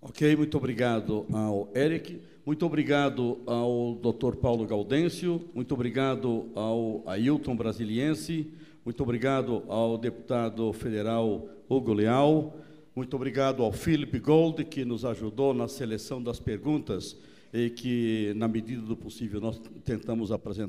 Ok, muito obrigado ao Eric, muito obrigado ao Dr. Paulo Gaudêncio, muito obrigado ao Ailton Brasiliense, muito obrigado ao deputado federal Hugo Leal, muito obrigado ao Philip Gold, que nos ajudou na seleção das perguntas e que, na medida do possível, nós tentamos apresentar.